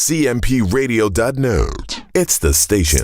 cmpradio.net. It's the station.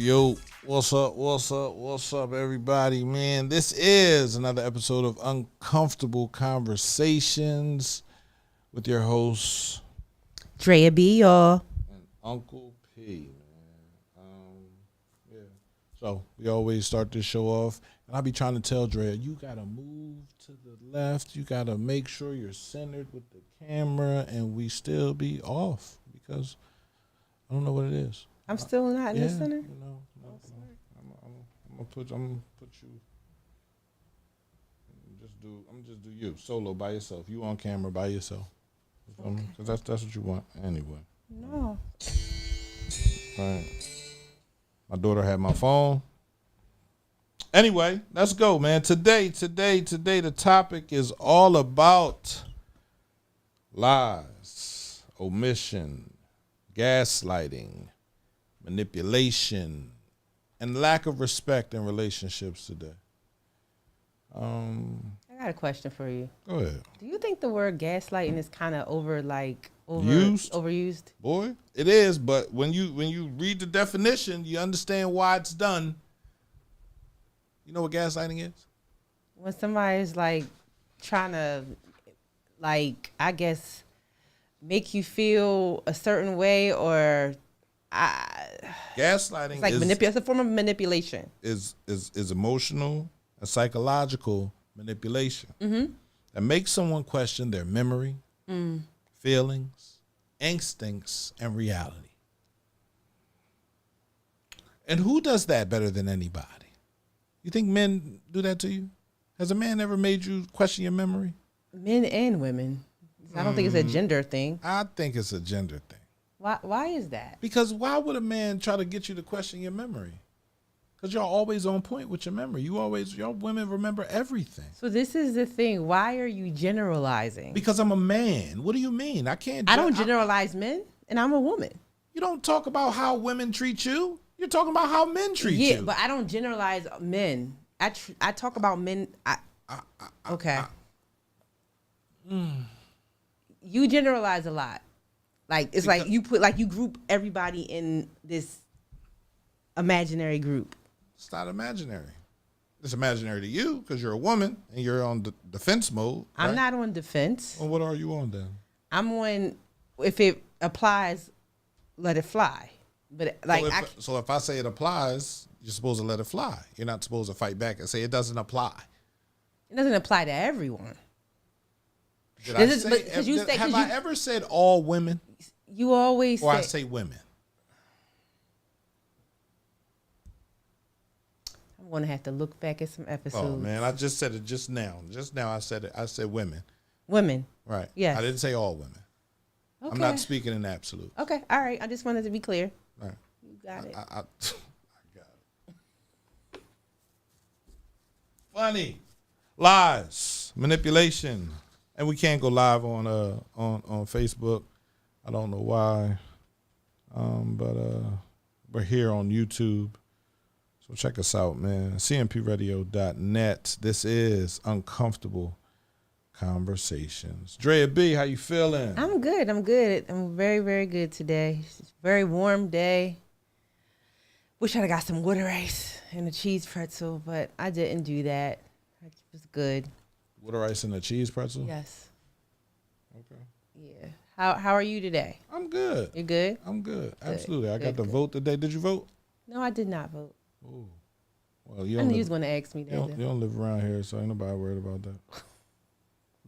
Yo, what's up, everybody, man? This is another episode of Uncomfortable Conversations with your hosts, Drea B, y'all. And Uncle P, man. Yeah. So we always start this show off, and I be trying to tell Drea, you gotta move to the left. You gotta make sure you're centered with the camera, and we still be off because I don't know what it is. I'm still not in the center. No. I'm gonna put you. Just do you solo by yourself. You on camera by yourself. Okay. Cause that's what you want anyway. No. Right. My daughter had my phone. Anyway, let's go, man. Today, the topic is all about lies, omission, gaslighting, manipulation, and lack of respect in relationships today. I got a question for you. Go ahead. Do you think the word gaslighting is kind of overused? Boy, it is, but when you read the definition, you understand why it's done. You know what gaslighting is? When somebody's like trying to, like, I guess, make you feel a certain way, or gaslighting it's like it's a form of manipulation. Is emotional and psychological manipulation that makes someone question their memory, feelings, instincts, and reality. And who does that better than anybody? You think men do that to you? Has a man ever made you question your memory? Men and women. I don't think it's a gender thing. I think it's a gender thing. Why is that? Because why would a man try to get you to question your memory? Because y'all always on point with your memory. Y'all women remember everything. So this is the thing. Why are you generalizing? Because I'm a man. What do you mean? I don't generalize men, and I'm a woman. You don't talk about how women treat you. You're talking about how men treat you. Yeah, but I don't generalize men. I talk about men. Okay. You generalize a lot. Like, it's because, like you group everybody in this imaginary group. It's not imaginary. It's imaginary to you because you're a woman and you're on defense mode. Right? I'm not on defense. Well, what are you on then? I'm on, if it applies, let it fly. But like, so if I say it applies, you're supposed to let it fly. You're not supposed to fight back and say it doesn't apply. It doesn't apply to everyone. Have I ever said all women? You always I say women. I'm gonna have to look back at some episodes. Oh man, I just said it just now. Just now I said it. I said women. Women. Right. Yes. I didn't say all women. Okay. I'm not speaking in absolute. Okay. All right. I just wanted to be clear. Right. You got it. funny. Lies, manipulation, and we can't go live on Facebook. I don't know why, but we're here on YouTube. So check us out, man. cmpradio.net. This is Uncomfortable Conversations. Drea B, how you feeling? I'm good. I'm very, very good today. It's a very warm day. Wish I'd have got some water ice and a cheese pretzel, but I didn't do that. It was good. Water ice and a cheese pretzel? Yes. Okay. Yeah. How are you today? I'm good. You good? I'm good. Good. Absolutely. I got to Good. vote today. Did you vote? No, I did not vote. Ooh. Well, I knew you was going to ask me that. you don't live around here, so ain't nobody worried about that.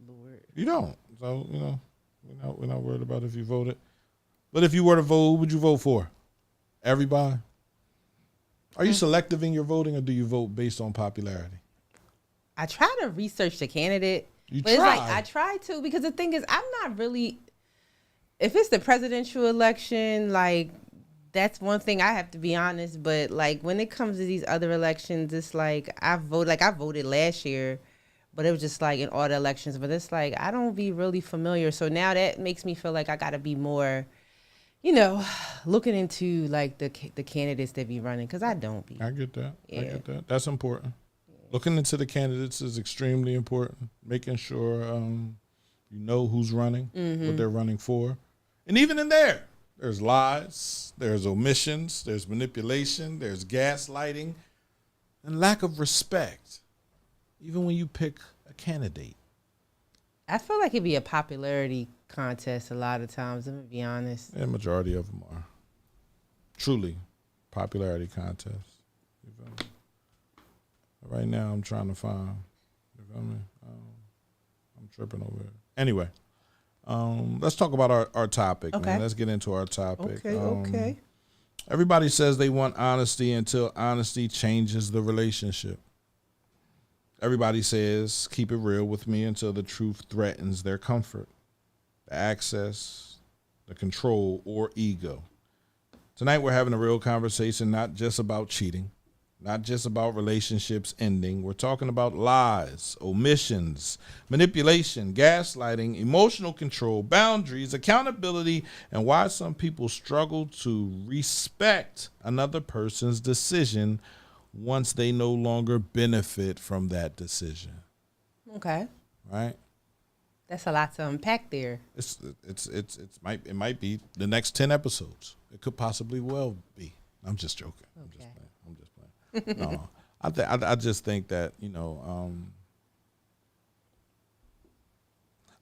Lord. You don't. So, we're not worried about if you voted. But if you were to vote, who would you vote for? Everybody? Are you selective in your voting, or do you vote based on popularity? I try to research the candidate. You But try. it's like I try to, because the thing is, I'm not really, if it's the presidential election, like, that's one thing I have to be honest. But like when it comes to these other elections, it's like I voted last year, but it was just like in all the elections. But it's like I don't be really familiar. So now that makes me feel like I got to be more, looking into like the candidates that be running, because I don't be. I get that. Yeah. I get that. That's important. Looking into the candidates is extremely important. Making sure you know who's running, what they're running for. And even in there's lies, there's omissions, there's manipulation, there's gaslighting, and lack of respect, even when you pick a candidate. I feel like it'd be a popularity contest a lot of times. I'm gonna be honest. And majority of them are truly popularity contests. You feel me? Right now, I'm trying to find. You feel me? I'm tripping over it. Anyway, let's talk about our topic. Okay. Man. Let's get into our topic. Okay. Everybody says they want honesty until honesty changes the relationship. Everybody says, keep it real with me until the truth threatens their comfort, the access, the control, or ego. Tonight we're having a real conversation, not just about cheating, not just about relationships ending. We're talking about lies, omissions, manipulation, gaslighting, emotional control, boundaries, accountability, and why some people struggle to respect another person's decision once they no longer benefit from that decision. Okay. Right? That's a lot to unpack there. It might be the next 10 episodes. It could possibly well be. I'm just joking. I'm just playing. No, I just think that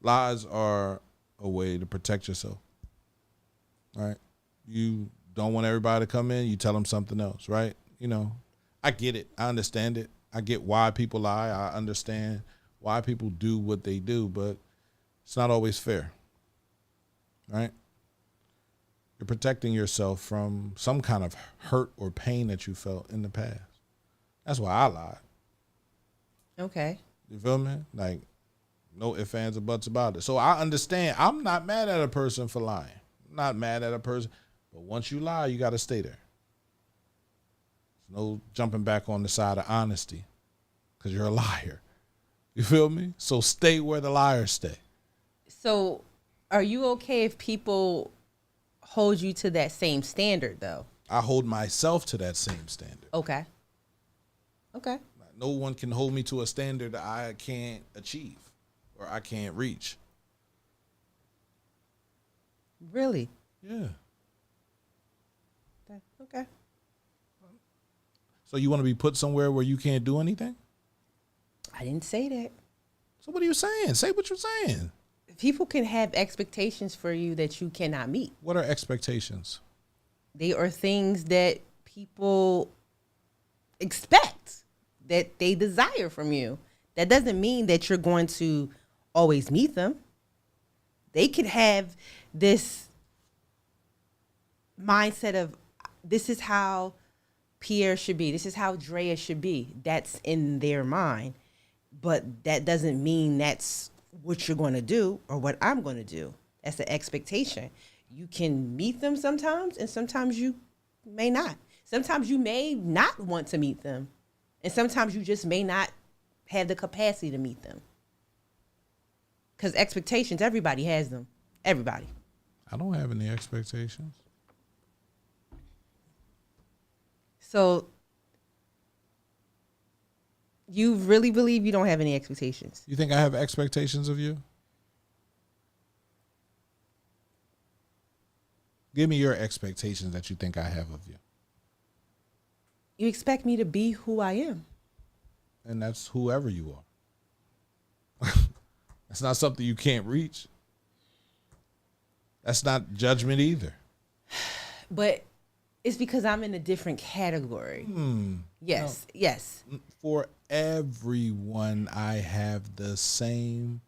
lies are a way to protect yourself. Right? You don't want everybody to come in. You tell them something else. Right? I get it. I understand it. I get why people lie. I understand why people do what they do, but it's not always fair. Right? You're protecting yourself from some kind of hurt or pain that you felt in the past. That's why I lied. Okay. You feel me? Like, no ifs, ands, or buts about it. So I understand. I'm not mad at a person for lying. I'm not mad at a person. But once you lie, you got to stay there. There's no jumping back on the side of honesty because you're a liar. You feel me? So stay where the liars stay. So are you okay if people hold you to that same standard, though? I hold myself to that same standard. Okay. No one can hold me to a standard that I can't achieve or I can't reach. Really? Yeah. Okay. So you want to be put somewhere where you can't do anything? I didn't say that. So what are you saying? Say what you're saying. People can have expectations for you that you cannot meet. What are expectations? They are things that people expect, that they desire from you. That doesn't mean that you're going to always meet them. They could have this mindset of, this is how Pierre should be. This is how Drea should be. That's in their mind. But that doesn't mean that's what you're going to do or what I'm going to do. That's the expectation. You can meet them sometimes, and sometimes you may not. Sometimes you may not want to meet them, and sometimes you just may not have the capacity to meet them. Because expectations, everybody has them. Everybody. I don't have any expectations. So you really believe you don't have any expectations? You think I have expectations of you? Give me your expectations that you think I have of you. You expect me to be who I am. And that's whoever you are. That's not something you can't reach. That's not judgment either. But it's because I'm in a different category. Yes, no. Yes. For everyone, I have the same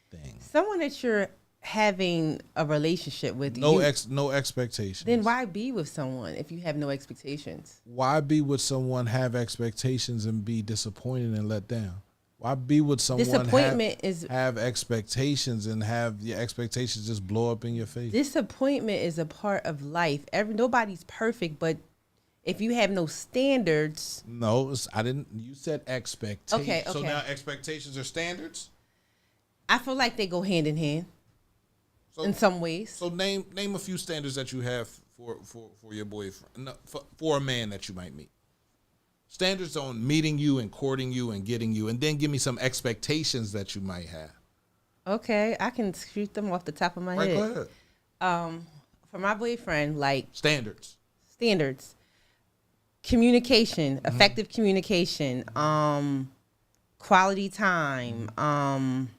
thing. Someone that you're having a relationship with. No expectations. Then why be with someone if you have no expectations? Why be with someone, have expectations, and be disappointed and let down? Why be with someone, have expectations and have your expectations just blow up in your face? Disappointment is a part of life. Nobody's perfect, but if you have no standards. No, I didn't. You said expectations. Okay. So now expectations are standards? I feel like they go hand in hand in some ways. So name a few standards that you have for your boyfriend, no, for a man that you might meet. Standards on meeting you and courting you and getting you, and then give me some expectations that you might have. Okay, I can shoot them off the top of my head. Go ahead. For my boyfriend, like standards, communication, effective communication, quality time,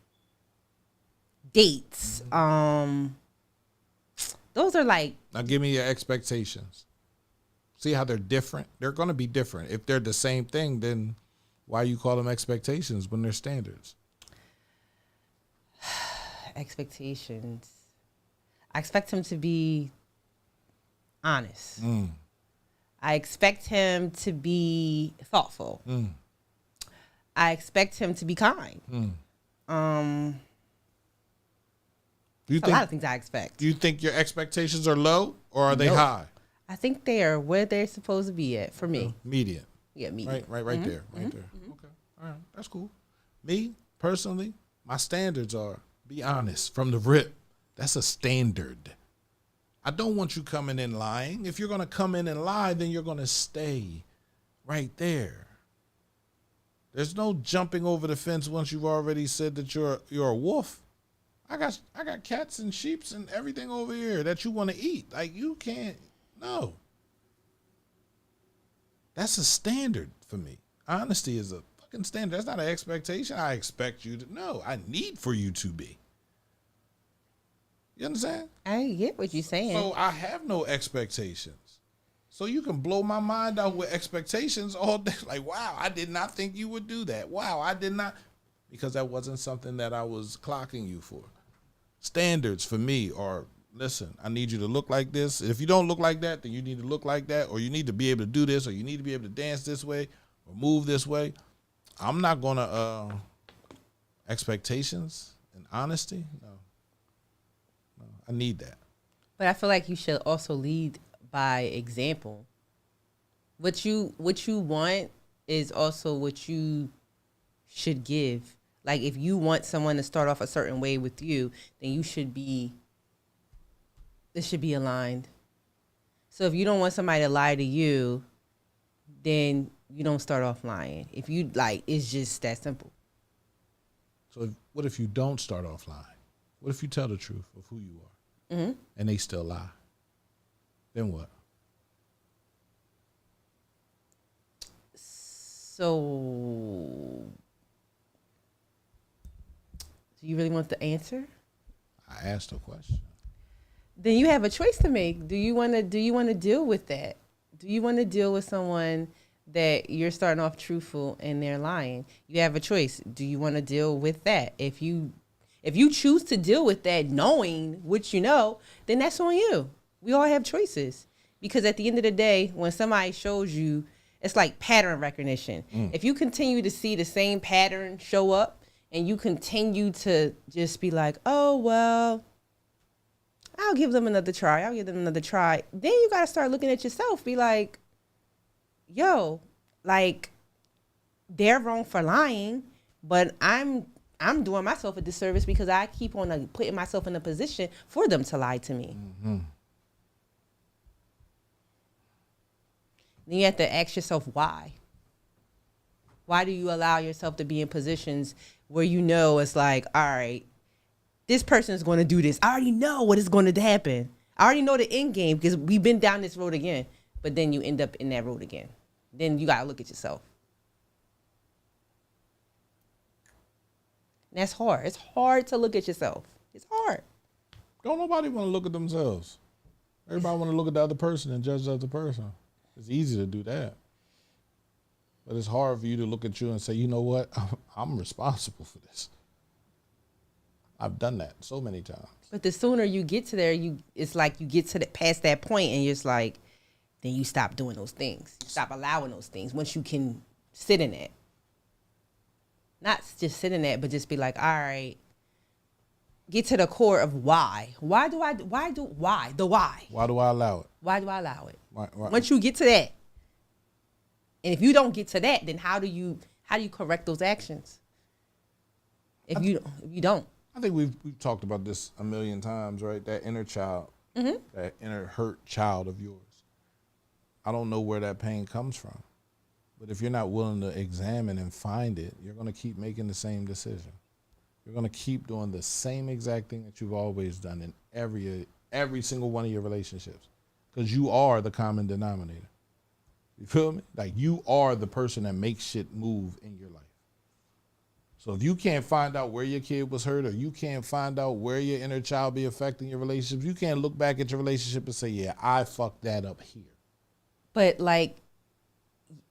dates. Those are like. Now give me your expectations. See how they're different? They're going to be different. If they're the same thing, then why you call them expectations when they're standards? Expectations. I expect him to be honest. I expect him to be thoughtful. I expect him to be kind. A lot of things I expect. Do you think your expectations are low or are they high? I think they are where they're supposed to be at for me. Medium. Yeah, medium. Right there. Right there. Okay. All right. That's cool. Me, personally, my standards are be honest from the rip. That's a standard. I don't want you coming in lying. If you're going to come in and lie, then you're going to stay right there. There's no jumping over the fence once you've already said that you're a wolf. I got cats and sheeps and everything over here that you want to eat. Like you can't. No. That's a standard for me. Honesty is a fucking standard. That's not an expectation. I expect you to know. I need for you to be. You understand? I get what you're saying. So I have no expectations. So you can blow my mind out with expectations all day. Like, wow, I did not think you would do that. Wow, I did not. Because that wasn't something that I was clocking you for. Standards for me are, listen, I need you to look like this. If you don't look like that, then you need to look like that, or you need to be able to do this, or you need to be able to dance this way, or move this way. I'm not going to, expectations and honesty, no. I need that. But I feel like you should also lead by example. What you want is also what you should give. Like if you want someone to start off a certain way with you, then it should be aligned. So if you don't want somebody to lie to you, then you don't start off lying. If you like, it's just that simple. So what if you don't start off lying? What if you tell the truth of who you are? And they still lie? Then what? So, do you really want the answer? I asked a question. Then you have a choice to make. Do you want to deal with that? Do you want to deal with someone that you're starting off truthful and they're lying? You have a choice. Do you want to deal with that? If you choose to deal with that knowing what you know, then that's on you. We all have choices. Because at the end of the day, when somebody shows you, it's like pattern recognition. If you continue to see the same pattern show up and you continue to just be like, oh, well, I'll give them another try. Then you got to start looking at yourself. Be like, yo, like, they're wrong for lying. but I'm doing myself a disservice because I keep on putting myself in a position for them to lie to me. Mm-hmm. Then you have to ask yourself why. Why do you allow yourself to be in positions where you know it's like, all right, this person is going to do this. I already know what is going to happen. I already know the end game because we've been down this road again. But then you end up in that road again. Then you got to look at yourself. And that's hard. It's hard to look at yourself. It's hard. Don't nobody want to look at themselves. Everybody want to look at the other person and judge the other person. It's easy to do that. But it's hard for you to look at you and say, you know what? I'm responsible for this. I've done that so many times. But the sooner you get to there, it's like you get to past that point and you're just like, then you stop doing those things. You stop allowing those things once you can sit in it. Not just sit in it, but just be like, all right, get to the core of why. Why do I allow it? Why do I allow it? Why? Once you get to that, and if you don't get to that, then how do you correct those actions? If you don't. I think we've talked about this a million times, right? That inner child, that inner hurt child of yours. I don't know where that pain comes from. But if you're not willing to examine and find it, you're going to keep making the same decision. You're going to keep doing the same exact thing that you've always done in every single one of your relationships. Because you are the common denominator. You feel me? Like you are the person that makes shit move in your life. So if you can't find out where your kid was hurt or you can't find out where your inner child be affecting your relationships, you can't look back at your relationship and say, yeah, I fucked that up here. But like,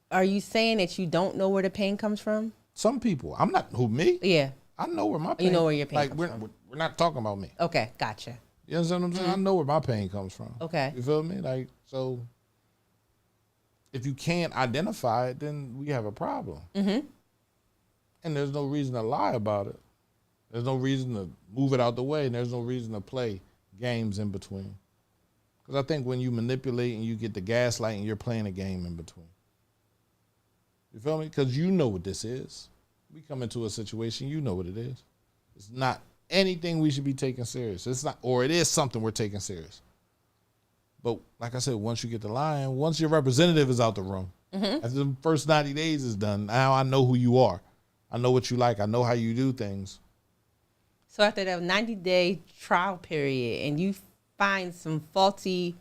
are you saying that you don't know where the pain comes from? Some people. I'm not, who, me? Yeah. I know where my pain. You know where your pain comes from. We're not talking about me. Okay, gotcha. You understand what I'm saying? I know where my pain comes from. Okay. You feel me? Like, so if you can't identify it, then we have a problem. Mm-hmm. And there's no reason to lie about it. There's no reason to move it out the way, and there's no reason to play games in between. Because I think when you manipulate and you get the gaslighting, you're playing a game in between. You feel me? Because you know what this is. We come into a situation, you know what it is. It's not anything we should be taking serious. It's not, or it is something we're taking serious. But like I said, once you get the lying, once your representative is out the room, after the first 90 days is done, now I know who you are. I know what you like. I know how you do things. So after that 90-day trial period and you find some faulty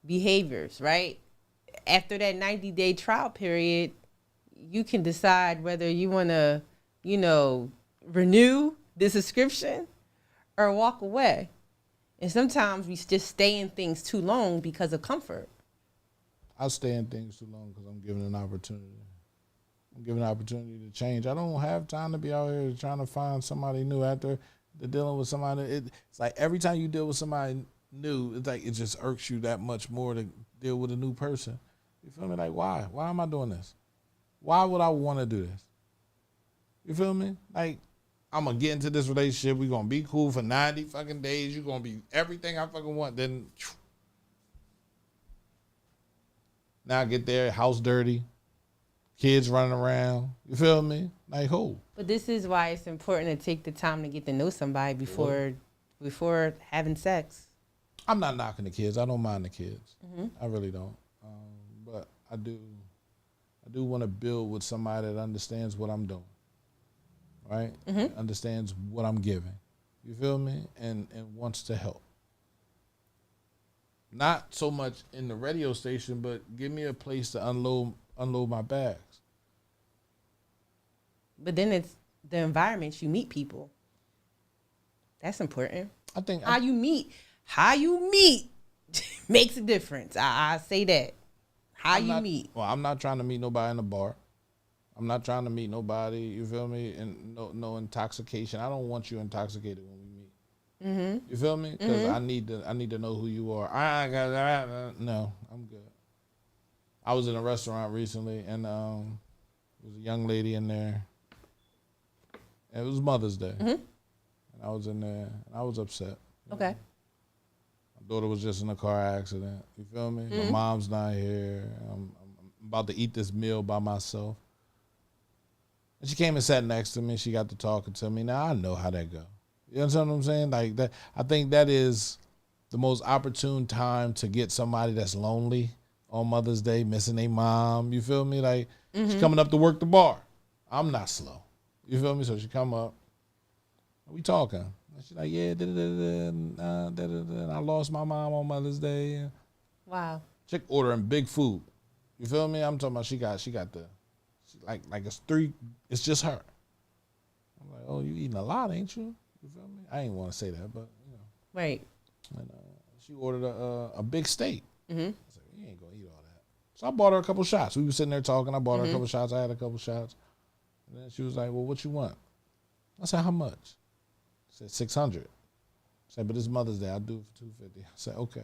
behaviors, right? After that 90-day trial period, you can decide whether you want to, renew the subscription or walk away. And sometimes we just stay in things too long because of comfort. I stay in things too long because I'm given an opportunity. I'm given an opportunity to change. I don't have time to be out here trying to find somebody new after dealing with somebody. It's like every time you deal with somebody new, it's like it just irks you that much more to deal with a new person. You feel me? Like, why? Why am I doing this? Why would I want to do this? You feel me? Like, I'm going to get into this relationship. We're going to be cool for 90 fucking days. You're going to be everything I fucking want. Then, now I get there, house dirty, kids running around. You feel me? Like, who? But this is why it's important to take the time to get to know somebody before having sex. I'm not knocking the kids. I don't mind the kids. I really don't. But I do want to build with somebody that understands what I'm doing, right? Understands what I'm giving. You feel me? And wants to help. Not so much in the radio station, but give me a place to unload my bags. But then it's the environment you meet people. That's important. I think how you meet makes a difference. I say that. How you meet. Well, I'm not trying to meet nobody in a bar. I'm not trying to meet nobody, you feel me? And no intoxication. I don't want you intoxicated when we meet. You feel me? Because I need to know who you are. No, I'm good. I was in a restaurant recently, and there was a young lady in there. And it was Mother's Day. And I was in there, and I was upset. Okay. My daughter was just in a car accident. You feel me? My mom's not here. I'm about to eat this meal by myself. And she came and sat next to me. She got to talking to me. Now I know how that go. You understand what I'm saying? Like that. I think that is the most opportune time to get somebody that's lonely on Mother's Day, missing their mom. You feel me? Like she's coming up to work the bar. I'm not slow. You feel me? So she come up. We talking. And she's like, yeah, I lost my mom on Mother's Day. Wow. Chick ordering big food. You feel me? I'm talking about she got like it's 3. It's just her. I'm like, oh, you eating a lot, ain't you? You feel me? I ain't want to say that, but you know. Right. And she ordered a big steak. Mm-hmm. I was like, you ain't gonna eat all that. So I bought her a couple shots. We were sitting there talking. I bought her a couple shots. I had a couple shots. And then she was like, well, what you want? I said, how much? She said, 600. I said, but it's Mother's Day. I'll do it for 250. I said, okay.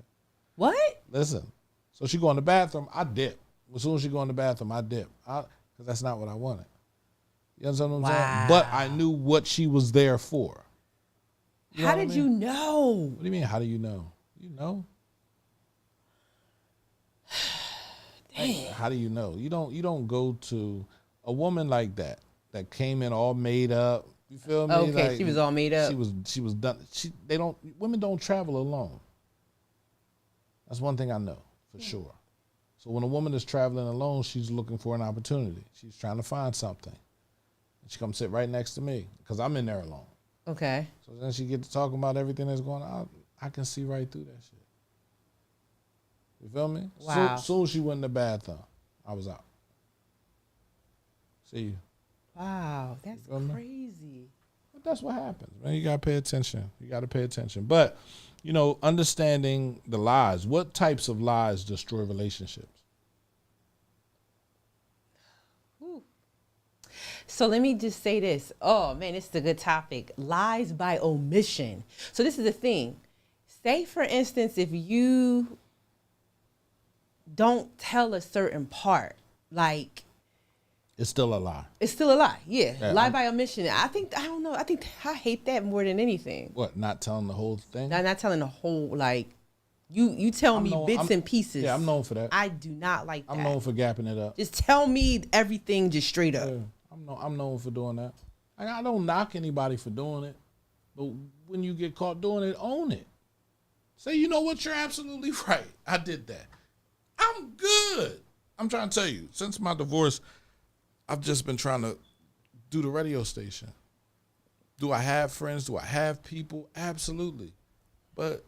What? Listen. So she go in the bathroom. I dip. As soon as she go in the bathroom, I dip. Because that's not what I wanted. You understand what I'm saying? But I knew what she was there for. How did you know? What do you mean, how do you know? You know. Damn. How do you know? You don't go to a woman like that came in all made up. You feel me? Okay, like, she was all made up. She was done. Women don't travel alone. That's one thing I know for sure. So when a woman is traveling alone, she's looking for an opportunity. She's trying to find something. And she comes sit right next to me because I'm in there alone. Okay. So then she get to talking about everything that's going on. I can see right through that shit. You feel me? Wow. Soon as she went in the bathroom, I was out. See you. Wow, that's crazy. But that's what happens, man. You gotta pay attention. You gotta pay attention. But, you know, understanding the lies. What types of lies destroy relationships? Ooh. So let me just say this. Oh man, it's a good topic. Lies by omission. So this is the thing. Say for instance, if you don't tell a certain part, like it's still a lie. It's still a lie. Yeah. Lie by omission. I hate that more than anything. What, not telling the whole thing? Not telling the whole, like, you tell me bits and pieces. Yeah, I'm known for that. I do not like that. I'm known for gapping it up. Just tell me everything just straight up. Yeah, I'm known for doing that. I don't knock anybody for doing it. But when you get caught doing it, own it. Say, you know what, you're absolutely right. I did that. I'm good. I'm trying to tell you, since my divorce, I've just been trying to do the radio station. Do I have friends? Do I have people? Absolutely. But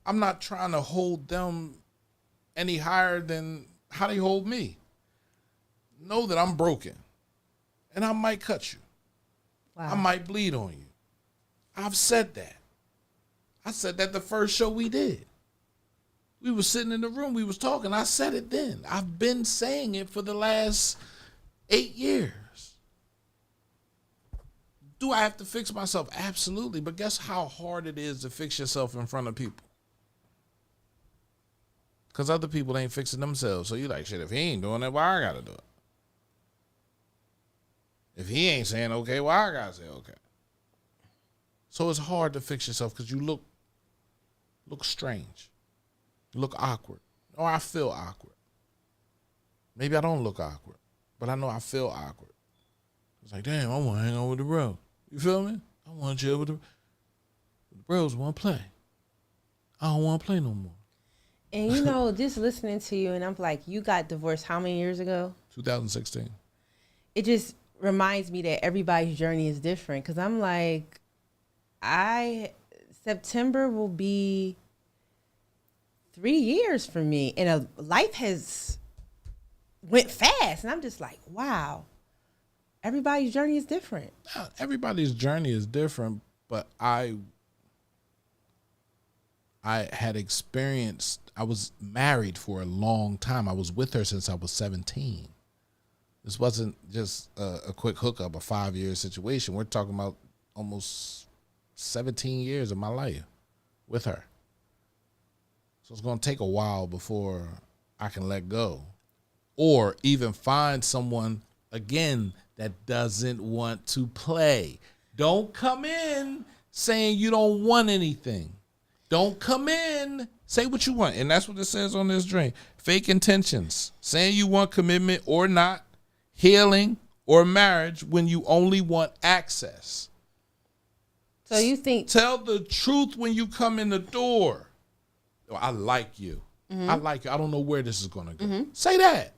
I'm not trying to hold them any higher than how they hold me. Know that I'm broken. And I might cut you. Wow. I might bleed on you. I've said that. I said that the first show we did. We were sitting in the room. We was talking. I said it then. I've been saying it for the last 8 years. Do I have to fix myself? Absolutely. But guess how hard it is to fix yourself in front of people? Because other people ain't fixing themselves. So you like, shit, if he ain't doing it, why I got to do it? If he ain't saying okay, why I got to say okay? So it's hard to fix yourself because you look strange. You look awkward. Or I feel awkward. Maybe I don't look awkward. But I know I feel awkward. It's like, damn, I want to hang out with the bro. You feel me? I want to chill with the bros. Want to play. I don't want to play no more. And you know, just listening to you, and I'm like, you got divorced how many years ago? 2016. It just reminds me that everybody's journey is different. Because I'm like, September will be 3 years for me. And life has went fast. And I'm just like, wow. Everybody's journey is different. Everybody's journey is different, but I had experienced, I was married for a long time. I was with her since I was 17. This wasn't just a quick hookup, a 5-year situation. We're talking about almost 17 years of my life with her. So it's going to take a while before I can let go or even find someone, again, that doesn't want to play. Don't come in saying you don't want anything. Don't come in, say what you want. And that's what it says on this drink. Fake intentions. Saying you want commitment or not. Healing or marriage when you only want access. So you think... Tell the truth when you come in the door. I like you. I like you. I don't know where this is going to go. Say that.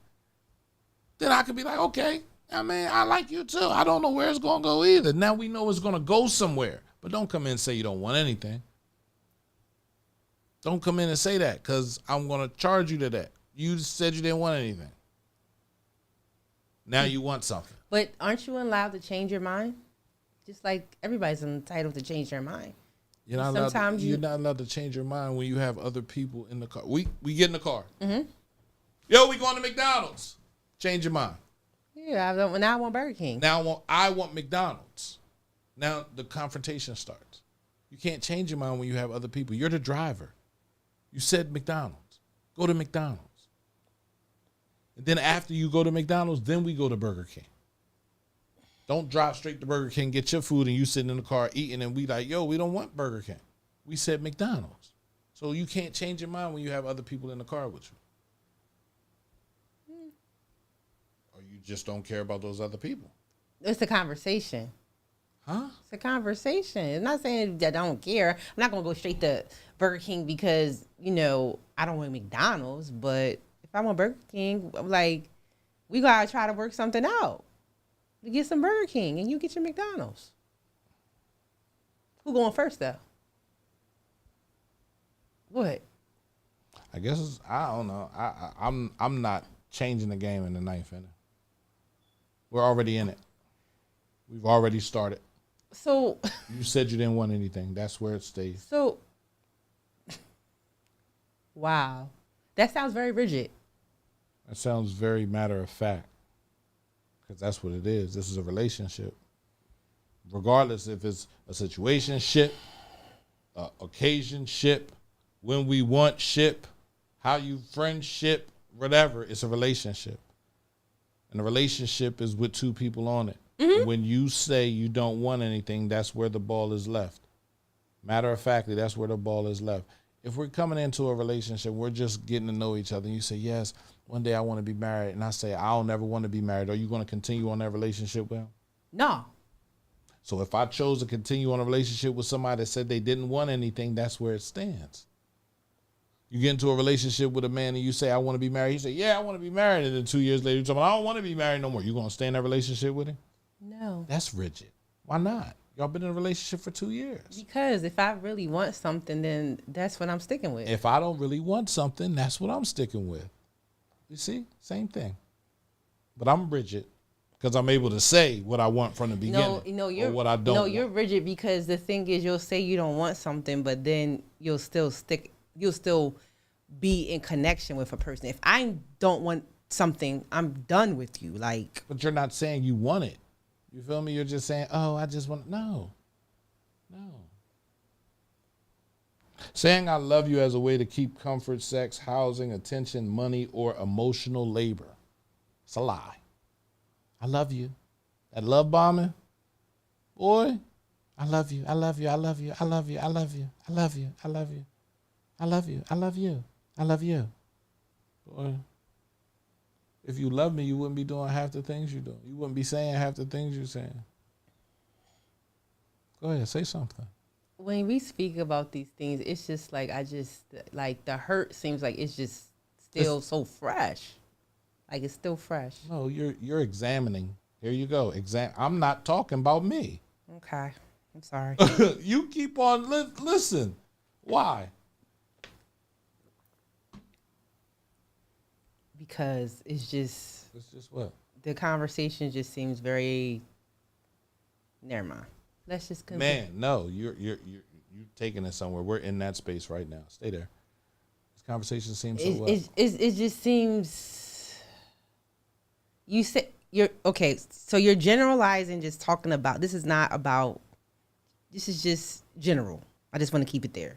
Then I could be like, okay, I mean, I like you too. I don't know where it's going to go either. Now we know it's going to go somewhere. But don't come in and say you don't want anything. Don't come in and say that because I'm going to charge you to that. You said you didn't want anything. Now you want something. But aren't you allowed to change your mind? Just like everybody's entitled to change their mind. You're not allowed to change your mind when you have other people in the car. We get in the car. Yo, we going to McDonald's. Change your mind. Yeah, now I want Burger King. Now I want McDonald's. Now the confrontation starts. You can't change your mind when you have other people. You're the driver. You said McDonald's. Go to McDonald's. And then after you go to McDonald's, then we go to Burger King. Don't drive straight to Burger King, get your food, and you sitting in the car eating, and we like, yo, we don't want Burger King. We said McDonald's. So you can't change your mind when you have other people in the car with you. Or you just don't care about those other people. It's a conversation. Huh? It's a conversation. It's not saying that I don't care. I'm not going to go straight to Burger King because, I don't want McDonald's. But if I want Burger King, like, we got to try to work something out. To get some Burger King and you get your McDonald's. Who going first, though? What? I guess I don't know. I'm not changing the game in the ninth inning. We're already in it. We've already started. So you said you didn't want anything. That's where it stays. So, wow, that sounds very rigid. That sounds very matter of fact. Because that's what it is. This is a relationship. Regardless if it's a situationship, occasionship, when we want ship, how you friendship, whatever, it's a relationship. And a relationship is with two people on it. When you say you don't want anything, that's where the ball is left. Matter of factly, that's where the ball is left. If we're coming into a relationship, we're just getting to know each other, and you say, yes, one day I want to be married, and I say, I don't ever want to be married, are you going to continue on that relationship with him? No. So if I chose to continue on a relationship with somebody that said they didn't want anything, that's where it stands. You get into a relationship with a man and you say, I want to be married. He say, yeah, I want to be married. And then 2 years later, you tell him, I don't want to be married no more. You going to stay in that relationship with him? No. That's rigid. Why not? Y'all been in a relationship for 2 years. Because if I really want something, then that's what I'm sticking with. If I don't really want something, that's what I'm sticking with. You see? Same thing. But I'm rigid because I'm able to say what I want from the beginning. Or what I don't want. You're rigid because the thing is you'll say you don't want something, but then you'll still be in connection with a person. If I don't want something, I'm done with you. Like, but you're not saying you want it. You feel me? You're just saying, oh, I just want... No. Saying I love you as a way to keep comfort, sex, housing, attention, money, or emotional labor. It's a lie. I love you. That love bombing, boy, I love you. I love you. I love you. I love you. I love you. I love you. I love you. I love you. I love you. I love you. Boy, if you love me, you wouldn't be doing half the things you do. You wouldn't be saying half the things you're saying. Go ahead, say something. When we speak about these things, it's just like the hurt seems like it's just still so fresh. Like it's still fresh. No, you're examining. Here you go. I'm not talking about me. Okay. I'm sorry. You keep on listen. Why? Because it's just what? The conversation just seems very... Never mind. Let's just continue. Man, no, you're taking it somewhere. We're in that space right now. Stay there. This conversation seems so well. It just seems... You said you're okay. So you're generalizing, just talking about. This is not about. This is just general. I just want to keep it there.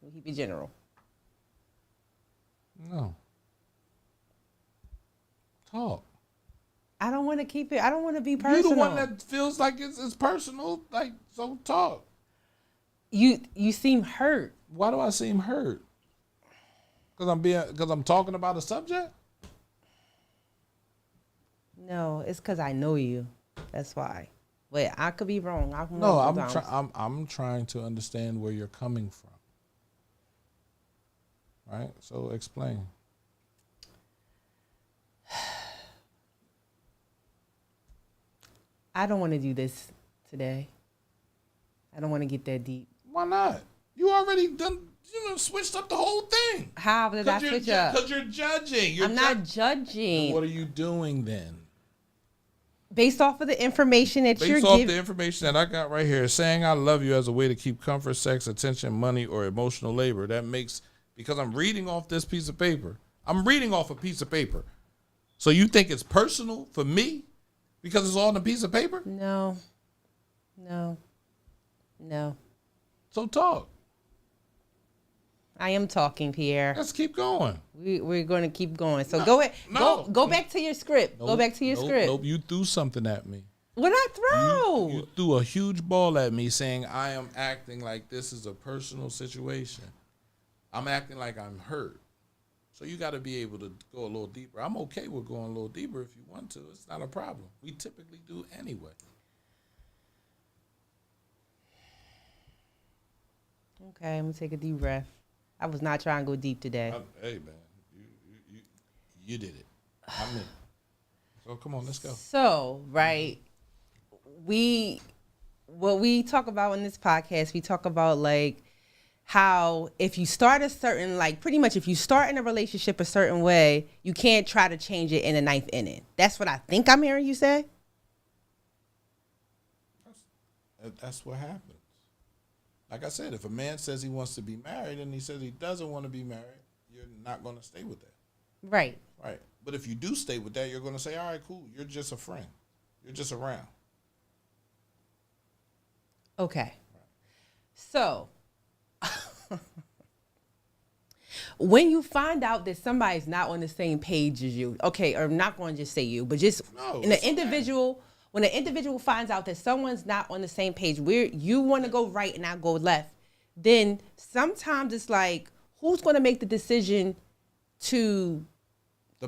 We'll keep it general. No. Talk. I don't want to keep it. I don't want to be personal. You're the one that feels like it's personal. Like, so talk. You seem hurt. Why do I seem hurt? Because I'm talking about a subject. No, it's because I know you. That's why. But I could be wrong. No, I'm trying to understand where you're coming from. Right? So explain. I don't want to do this today. I don't want to get that deep. Why not? You already switched up the whole thing. How did I switch up? Because you're judging. I'm not judging. Then what are you doing then? Based off of the information that you're giving. Based off giving. the information that I got right here, saying I love you as a way to keep comfort, sex, attention, money, or emotional labor. That makes, because I'm reading off this piece of paper. I'm reading off a piece of paper. So you think it's personal for me because it's all on a piece of paper? No. So talk. I am talking, Pierre. Let's keep going. We're going to keep going. So go ahead. Go back to your script. Go back to your script. Nope. You threw something at me. What I throw? You threw a huge ball at me saying I am acting like this is a personal situation. I'm acting like I'm hurt. So you got to be able to go a little deeper. I'm okay with going a little deeper if you want to. It's not a problem. We typically do anyway. Okay, I'm going to take a deep breath. I was not trying to go deep today. Hey, man, you did it. I'm in. So come on, let's go. So, right, what we talk about in this podcast, we talk about like how if you start a certain, like pretty much if you start in a relationship a certain way, you can't try to change it in the ninth inning. That's what I think I'm hearing you say. That's what happens. Like I said, if a man says he wants to be married and he says he doesn't want to be married, you're not going to stay with that. Right. Right. But if you do stay with that, you're going to say, all right, cool. You're just a friend. You're just around. Okay. Right. So, when you find out that somebody's not on the same page as you, okay, or I'm not going to just say you, but just in the individual... When an individual finds out that someone's not on the same page, where you want to go right and I go left, then sometimes it's like, who's going to make the decision to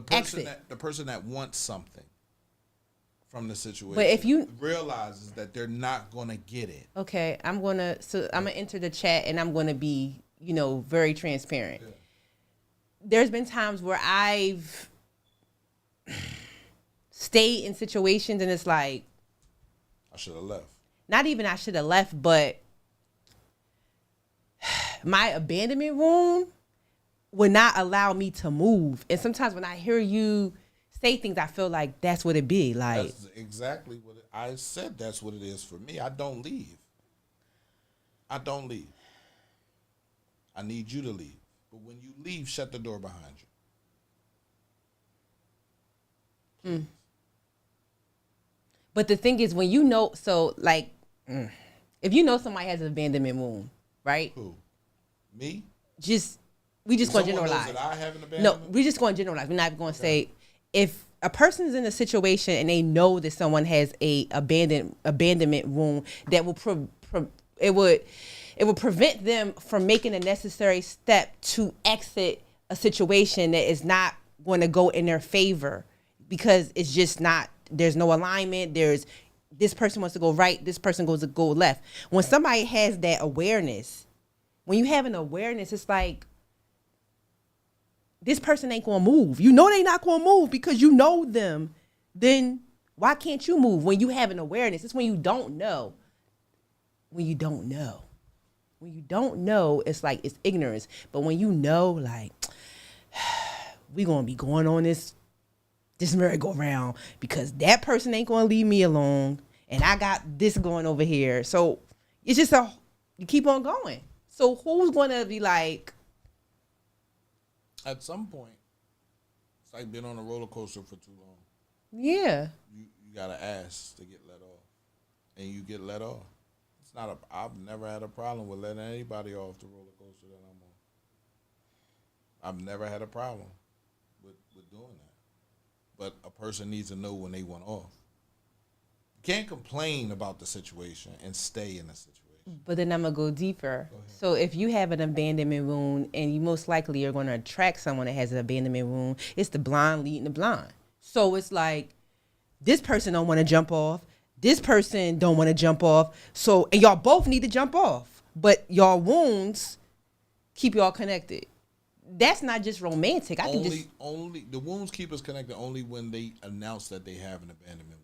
exit? The person that wants something from the situation, but if you realizes that they're not going to get it. Okay, I'm going to enter the chat and I'm going to be, very transparent. Yeah. There's been times where I've stay in situations and it's like I should have left. Not even I should have left, but my abandonment wound would not allow me to move. And sometimes when I hear you say things, I feel like that's what it be. Like that's exactly what I said. That's what it is for me. I don't leave. I need you to leave. But when you leave, shut the door behind you. But the thing is, when if you know somebody has an abandonment wound, right? Who? Me? We just going to generalize. That I have an abandonment? No, we just going to generalize. We're not going to say if a person's in a situation and they know that someone has a abandonment wound that will it would prevent them from making a necessary step to exit a situation that is not going to go in their favor because it's just not. There's no alignment. There's this person wants to go right. This person goes to go left. When somebody has that awareness, when you have an awareness, it's like this person ain't going to move. You know they not going to move because you know them. Then why can't you move when you have an awareness? It's when you don't know. When you don't know. When you don't know, it's like it's ignorance. But when you know, like, we going to be going on this merry-go-round because that person ain't going to leave me alone and I got this going over here. So it's just you keep on going. So who's going to be like? At some point, it's like being on a roller coaster for too long. Yeah. You got to ask to get let off. And you get let off. I've never had a problem with letting anybody off the roller coaster that I'm on. I've never had a problem with doing that. But a person needs to know when they want off. You can't complain about the situation and stay in the situation. But then I'm going to go deeper. So if you have an abandonment wound and you most likely are going to attract someone that has an abandonment wound, it's the blind leading the blind. So it's like This person don't want to jump off. This person don't want to jump off. So, and y'all both need to jump off. But y'all wounds keep y'all connected. That's not just romantic. Only the wounds keep us connected only when they announce that they have an abandonment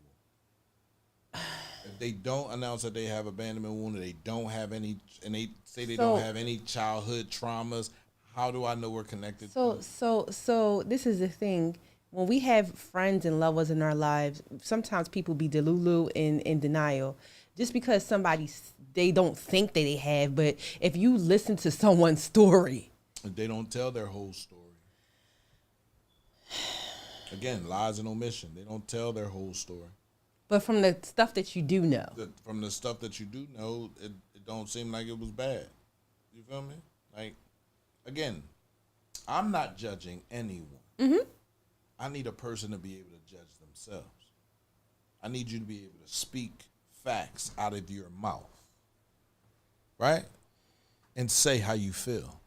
wound. If they don't announce that they have abandonment wound, or they don't have any, and they say they don't have any childhood traumas, how do I know we're connected? So this is the thing. When we have friends and loved ones in our lives, sometimes people be delulu in denial. Just because they don't think that they have, but if you listen to someone's story, they don't tell their whole story. Again, lies and omission. They don't tell their whole story. But from the stuff that you do know. From the stuff that you do know, it don't seem like it was bad. You feel me? Like, again, I'm not judging anyone. Mm-hmm. I need a person to be able to judge themselves. I need you to be able to speak facts out of your mouth. Right? And say how you feel.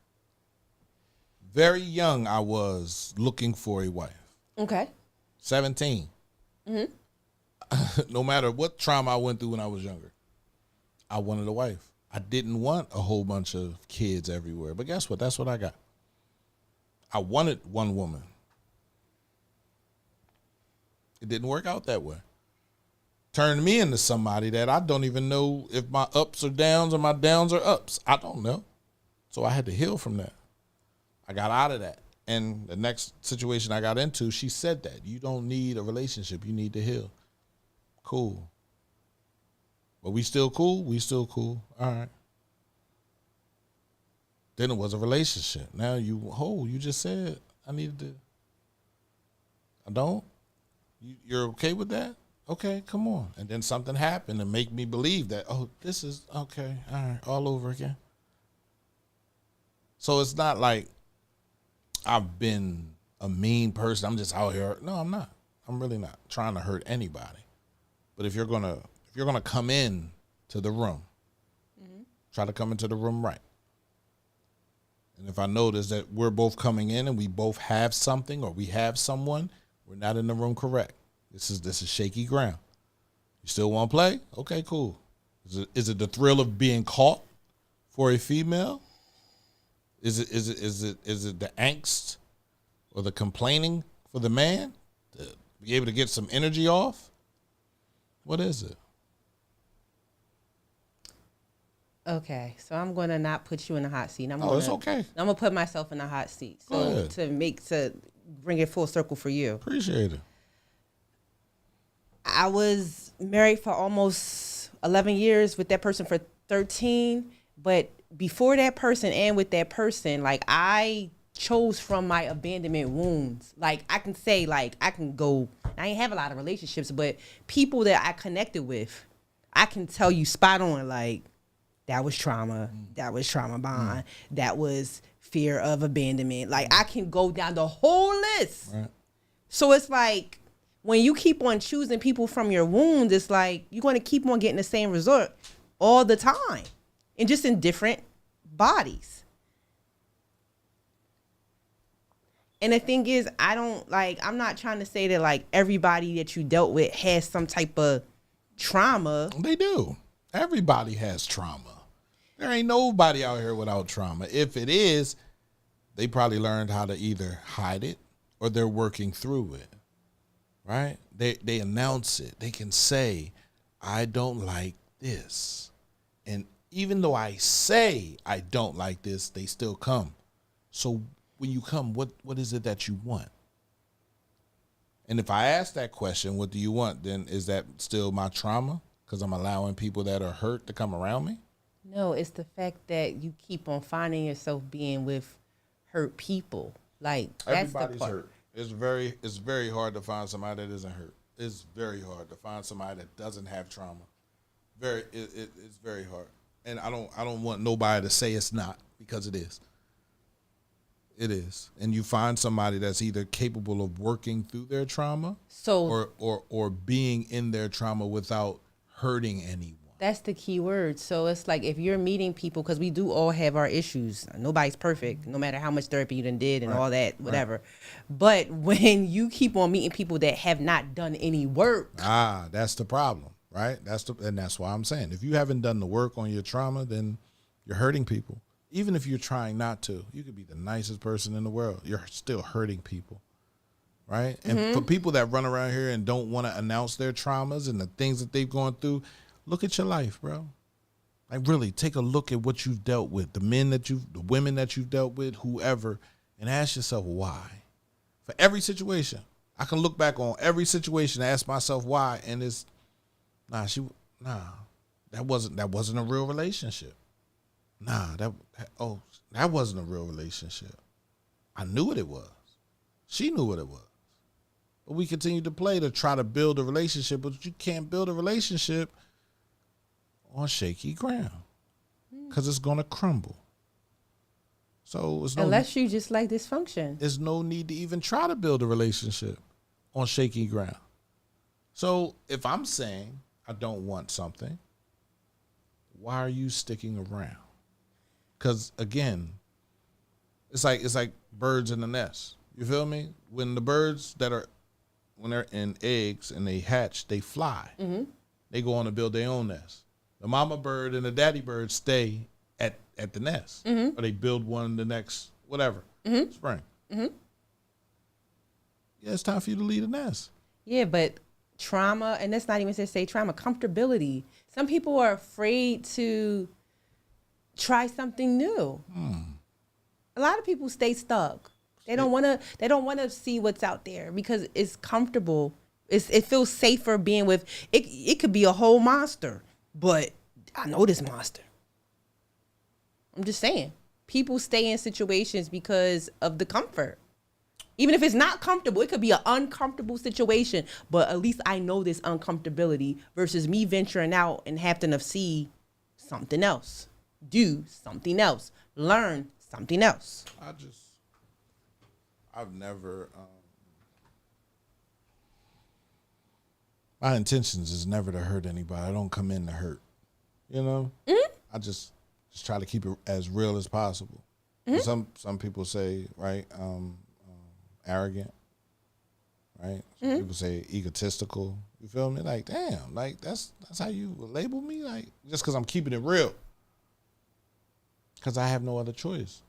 Very young, I was looking for a wife. Okay. 17. Mm-hmm. No matter what trauma I went through when I was younger, I wanted a wife. I didn't want a whole bunch of kids everywhere. But guess what? That's what I got. I wanted one woman. It didn't work out that way. Turned me into somebody that I don't even know if my ups are downs or my downs are ups. I don't know. So I had to heal from that. I got out of that. And the next situation I got into, she said that. You don't need a relationship. You need to heal. Cool. But we still cool? We still cool. All right. Then it was a relationship. Now you just said I needed to. I don't? You're okay with that? Okay, come on. And then something happened to make me believe that, oh, this is okay. All right, all over again. So it's not like I've been a mean person. I'm just out here. No, I'm not. I'm really not trying to hurt anybody. But if you're gonna come in to the room, try to come into the room right. And if I notice that we're both coming in and we both have something or we have someone, we're not in the room correct. This is shaky ground. You still want to play? Okay, cool. Is it the thrill of being caught for a female? Is it the angst or the complaining for the man to be able to get some energy off? What is it? Okay, so I'm gonna not put you in the hot seat. It's okay. I'm gonna put myself in the hot seat. So to bring it full circle for you. Appreciate it. I was married for almost 11 years with that person for 13, but before that person and with that person, like I chose from my abandonment wounds. Like I can say, like I ain't have a lot of relationships, but people that I connected with, I can tell you spot on, like that was trauma, that was trauma bond, that was fear of abandonment. Like I can go down the whole list. Right. So it's like when you keep on choosing people from your wounds, it's like you're going to keep on getting the same result all the time, and just in different bodies. And the thing is, I'm not trying to say that like everybody that you dealt with has some type of trauma. They do. Everybody has trauma. There ain't nobody out here without trauma. If it is, they probably learned how to either hide it or they're working through it. Right? They announce it. They can say, I don't like this. And even though I say I don't like this, they still come. So when you come, what is it that you want? And if I ask that question, what do you want? Then is that still my trauma? Because I'm allowing people that are hurt to come around me? No, it's the fact that you keep on finding yourself being with hurt people. Like that's everybody's the part. Hurt. It's very hard to find somebody that isn't hurt. It's very hard to find somebody that doesn't have trauma. It's very hard. And I don't want nobody to say it's not, because it is. It is. And you find somebody that's either capable of working through their trauma or being in their trauma without hurting anyone. That's the key word. So it's like if you're meeting people, because we do all have our issues. Nobody's perfect, no matter how much therapy you done did and all that, whatever. But when you keep on meeting people that have not done any work, that's the problem, right? And that's why I'm saying if you haven't done the work on your trauma, then you're hurting people. Even if you're trying not to, you could be the nicest person in the world. You're still hurting people, right? And for people that run around here and don't want to announce their traumas and the things that they've gone through, look at your life, bro. Like really take a look at what you've dealt with, the women that you've dealt with, whoever, and ask yourself why. For every situation, I can look back on every situation and ask myself why, and it's that wasn't a real relationship. That wasn't a real relationship. I knew what it was. She knew what it was. But we continue to play to try to build a relationship, but you can't build a relationship on shaky ground because it's going to crumble. So it's unless you just like dysfunction. There's no need to even try to build a relationship on shaky ground. So if I'm saying I don't want something, why are you sticking around? Because again, it's like birds in the nest. You feel me? When the birds when they're in eggs and they hatch, they fly. Mm-hmm. They go on to build their own nest. The mama bird and the daddy bird stay at the nest, or they build one the next spring. Mm-hmm. Yeah, it's time for you to leave the nest. Yeah, but trauma, and that's not even to say trauma, comfortability. Some people are afraid to try something new. A lot of people stay stuck. They don't want to see what's out there because it's comfortable. It feels safer being with it. It could be a whole monster, but I know this monster. I'm just saying. People stay in situations because of the comfort. Even if it's not comfortable, it could be an uncomfortable situation, but at least I know this uncomfortability versus me venturing out and having to see something else, do something else, learn something else. I've never, my intentions is never to hurt anybody. I don't come in to hurt, you know? Mm-hmm. I just try to keep it as real as possible. Mm-hmm. Some people say, right, arrogant, right? Some people say egotistical. You feel me? Like, damn, like that's how you label me? Like, just because I'm keeping it real. Because I have no other choice.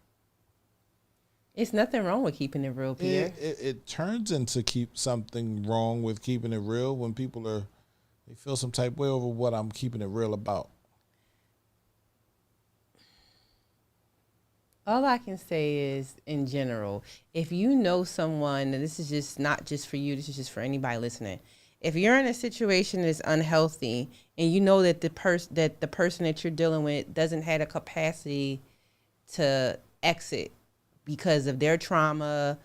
It's nothing wrong with keeping it real, Pierre. It turns into something wrong with keeping it real when people they feel some type of way over what I'm keeping it real about. All I can say is, in general, if you know someone, and this is just not just for you, this is just for anybody listening. If you're in a situation that's unhealthy and you know that the person that you're dealing with doesn't have a capacity to exit because of their trauma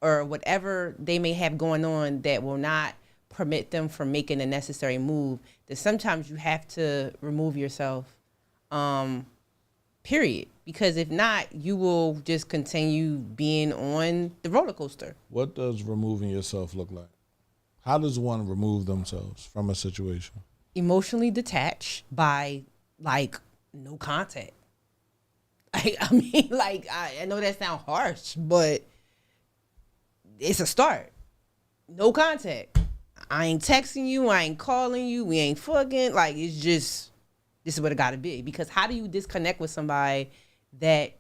or whatever they may have going on that will not permit them from making a necessary move, then sometimes you have to remove yourself, period. Because if not, you will just continue being on the roller coaster. What does removing yourself look like? How does one remove themselves from a situation? Emotionally detached by, like, no contact. I mean, like, I know that sounds harsh, but it's a start. No contact. I ain't texting you. I ain't calling you. We ain't fucking. Like, it's just, this is what it got to be. Because how do you disconnect with somebody that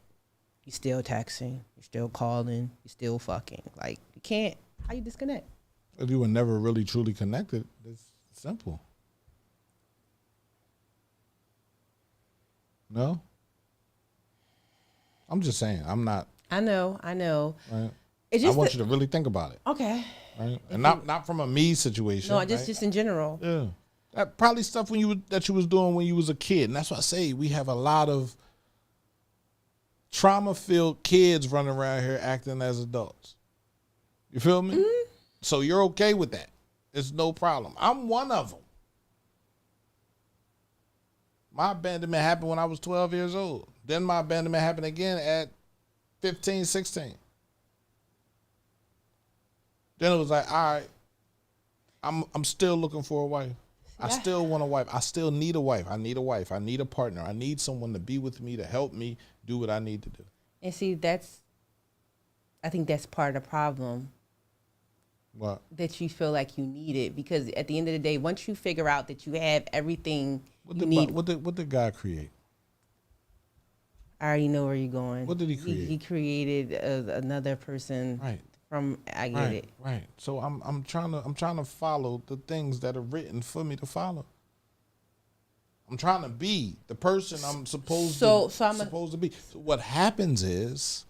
you're still texting, you're still calling, you're still fucking? Like, you can't. How you disconnect? If you were never really truly connected, it's simple. No? I'm just saying. I'm not. I know. Right? It's just I want you to really think about it. Okay. Right? And not from a me situation. No, just in general. Yeah. That probably stuff that you was doing when you was a kid. And that's why I say we have a lot of trauma-filled kids running around here acting as adults. You feel me? Mm-hmm. So you're okay with that. It's no problem. I'm one of them. My abandonment happened when I was 12 years old. Then my abandonment happened again at 15, 16. Then it was like, all right, I'm still looking for a wife. I still want a wife. I still need a wife. I need a wife. I need a partner. I need someone to be with me, to help me do what I need to do. And see, I think that's part of the problem. What? That you feel like you need it, because at the end of the day, once you figure out that you have everything you need. What did God create? I already know where you're going. What did he create? He created another person. Right. I get it. Right. So I'm trying to follow the things that are written for me to follow. I'm trying to be the person I'm supposed to be. So what happens is,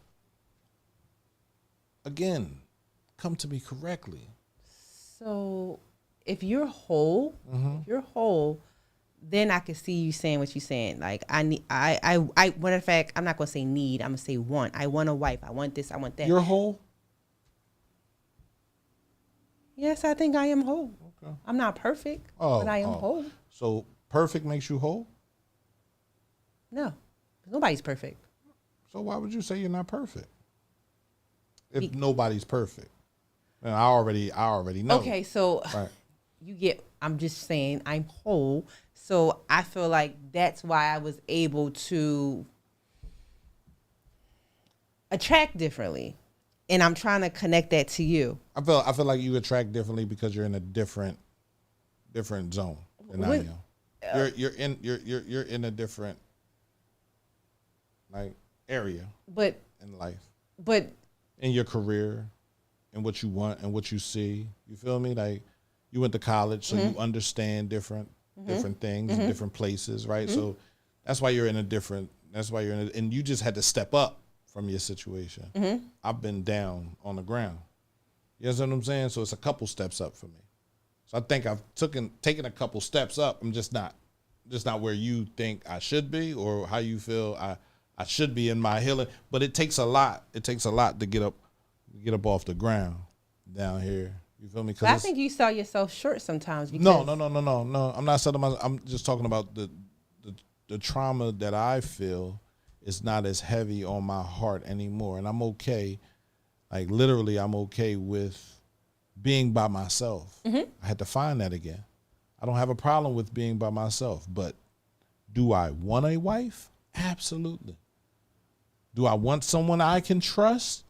again, come to me correctly. So if you're whole, then I can see you saying what you're saying. Like matter of fact, I'm not gonna say need, I'm gonna say want. I want a wife. I want this, I want that. You're whole? Yes, I think I am whole. Okay. I'm not perfect, but I am whole. So perfect makes you whole? No. Nobody's perfect. So why would you say you're not perfect? If nobody's perfect. And I already know. Okay, so I'm just saying I'm whole. So I feel like that's why I was able to attract differently. And I'm trying to connect that to you. I feel like you attract differently because you're in a different zone than I am. You're in a different area in life. But in your career and what you want and what you see. You feel me? Like you went to college, so you understand different things in different places, right? So that's why you're in a different and you just had to step up from your situation. I've been down on the ground. You know what I'm saying? So it's a couple steps up for me. So I think I've taken a couple steps up. I'm just not where you think I should be or how you feel I should be in my healing. But it takes a lot. It takes a lot to get up off the ground down here. You feel me? But I think you sell yourself short sometimes. Because No. I'm not selling myself. I'm just talking about the trauma that I feel is not as heavy on my heart anymore. And I'm okay. Like literally, I'm okay with being by myself. I had to find that again. I don't have a problem with being by myself, but do I want a wife? Absolutely. Do I want someone I can trust?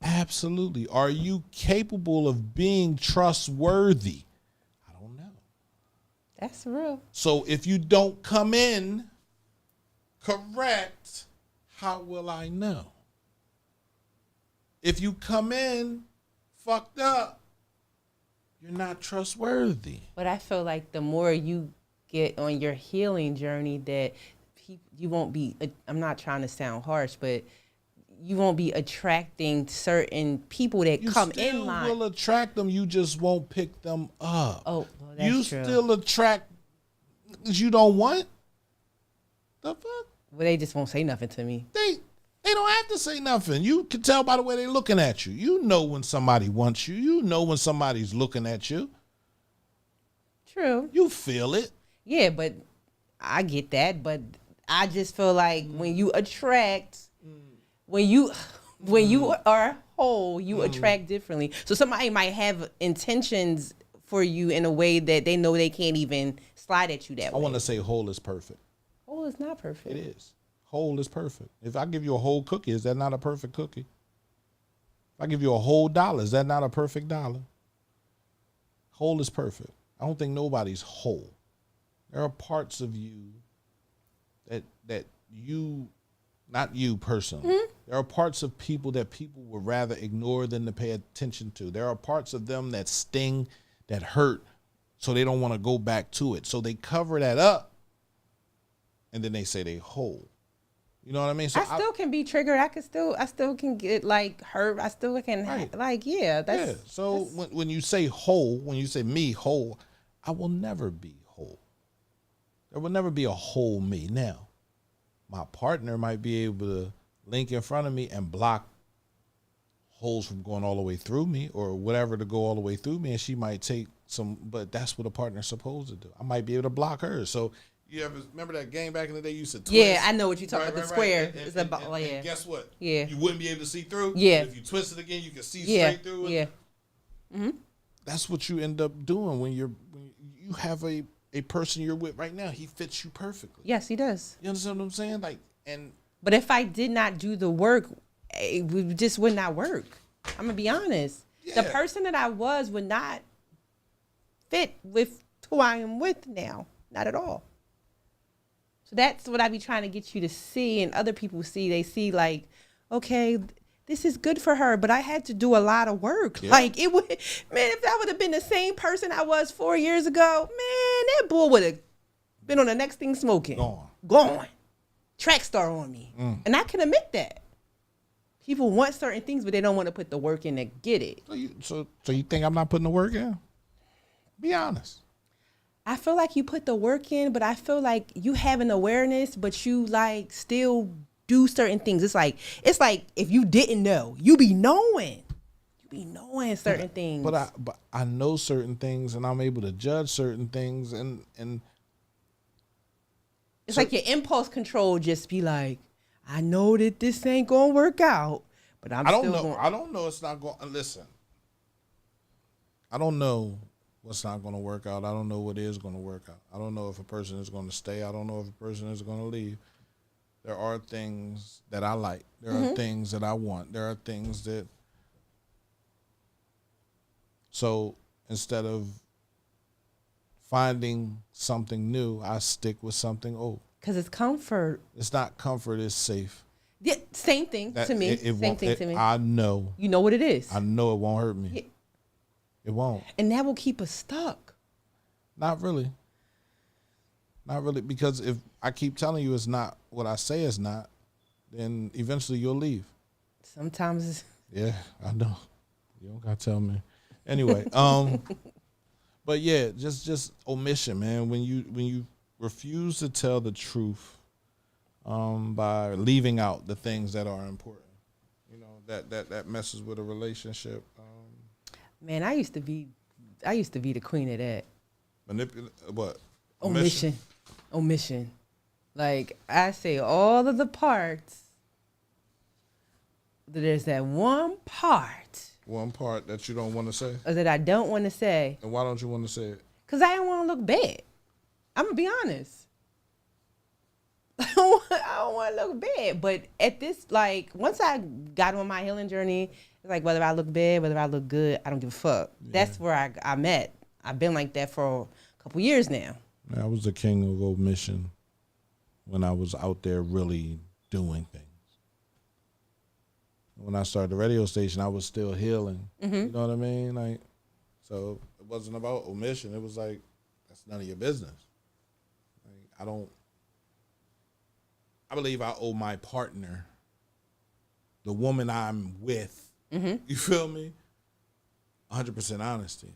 Absolutely. Are you capable of being trustworthy? I don't know. That's real. So if you don't come in correct, how will I know? If you come in fucked up, you're not trustworthy. But I feel like the more you get on your healing journey, that you won't be, I'm not trying to sound harsh, but you won't be attracting certain people that come in line. You will attract them, you just won't pick them up. Oh, well, that's you true. Still attract you don't want? The fuck? Well, they just won't say nothing to me. They don't have to say nothing. You can tell by the way they're looking at you. You know when somebody wants you. You know when somebody's looking at you. True. You feel it. Yeah, but I get that. But I just feel like when you attract, when you are whole, you attract differently. So somebody might have intentions for you in a way that they know they can't even slide at you that way. I want to say whole is perfect. Whole is not perfect. It is. Whole is perfect. If I give you a whole cookie, is that not a perfect cookie? If I give you a whole dollar, is that not a perfect dollar? Whole is perfect. I don't think nobody's whole. There are parts of you that you, not you personally, there are parts of people that people would rather ignore than to pay attention to. There are parts of them that sting, that hurt, so they don't want to go back to it. So they cover that up, and then they say they whole. You know what I mean? So I still can be triggered. I still can get like hurt. I still can that's So when you say whole, when you say me whole, I will never be whole. There will never be a whole me. Now, my partner might be able to link in front of me and block holes from going all the way through me or whatever to go all the way through me, and she might take some, but that's what a partner's supposed to do. I might be able to block her. So you ever remember that game back in the day you used to twist? Yeah, I know what you're talking about, the square. Right. And guess what? Yeah. You wouldn't be able to see through. Yeah. If you twist it again, you can see straight through it. Yeah. Mm-hmm. That's what you end up doing when you have a a person you're with right now, he fits you perfectly. Yes, he does. You understand what I'm saying? But if I did not do the work, it just would not work. I'm gonna be honest. Yeah. The person that I was would not fit with who I am with now. Not at all. So that's what I be trying to get you to see, and other people see. They see like, okay, this is good for her, but I had to do a lot of work. Yeah. Like it would, man, if that would have been the same person I was 4 years ago, man, that bull would have been on the next thing smoking. Gone. Track star on me. And I can admit that. People want certain things, but they don't want to put the work in to get it. So you think I'm not putting the work in? Be honest. I feel like you put the work in, but I feel like you have an awareness, but you like still do certain things. It's like if you didn't know, you be knowing. You be knowing certain things. But I know certain things, and I'm able to judge certain things, and it's like your impulse control just be like, I know that this ain't gonna work out, but I don't know. I don't know it's not going. Listen, I don't know what's not going to work out. I don't know what is going to work out. I don't know if a person is going to stay. I don't know if a person is going to leave. There are things that I like. There are things that I want. There are things that. So instead of finding something new, I stick with something old. Because it's comfort. It's not comfort. It's safe. Yeah, same thing to me. Same thing to me. I know. You know what it is. I know it won't hurt me. Yeah. It won't. And that will keep us stuck. Not really. Not really. Because if I keep telling you it's not what I say it's not, then eventually you'll leave. Sometimes it's... Yeah, I know. You don't gotta tell me. Anyway, but yeah, just omission, man. When you refuse to tell the truth, by leaving out the things that are important, you know, that messes with a relationship. Man, I used to be the queen of that. What? Omission. Like I say all of the parts. There's that one part. One part that you don't want to say? Or that I don't want to say. And why don't you want to say it? Because I don't want to look bad. I'm going to be honest. I don't want to look bad. But at this, like, once I got on my healing journey, it's like whether I look bad, whether I look good, I don't give a fuck. Yeah. That's where I'm at. I've been like that for a couple years now. I was the king of omission when I was out there really doing things. When I started the radio station, I was still healing. Mm-hmm. You know what I mean? Like, so it wasn't about omission. It was like, that's none of your business. Like, I believe I owe my partner, the woman I'm with, you feel me? 100% honesty.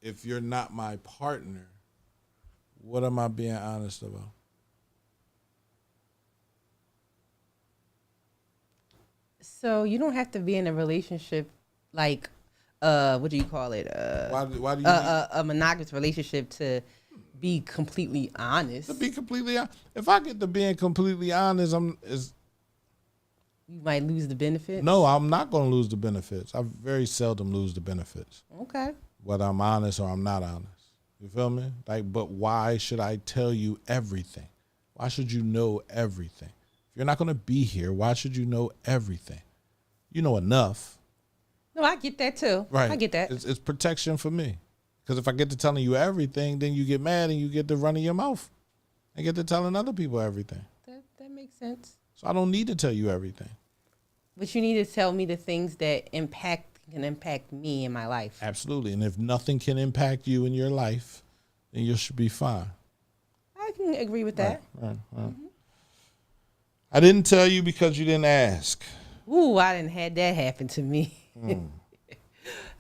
If you're not my partner, what am I being honest about? So you don't have to be in a relationship like, what do you call it? Why do you a monogamous relationship to be completely honest? To be completely honest, if I get to being completely honest, you might lose the benefits. No, I'm not going to lose the benefits. I very seldom lose the benefits. Okay. Whether I'm honest or I'm not honest. You feel me? Like, but why should I tell you everything? Why should you know everything? If you're not going to be here, why should you know everything? You know enough. No, I get that too. Right. I get that. It's protection for me. Because if I get to telling you everything, then you get mad and you get to running your mouth and get to telling other people everything. That makes sense. So I don't need to tell you everything. But you need to tell me the things that can impact me in my life. Absolutely. And if nothing can impact you in your life, then you should be fine. I can agree with that. Right. Mm-hmm. I didn't tell you because you didn't ask. Ooh, I didn't have that happen to me. I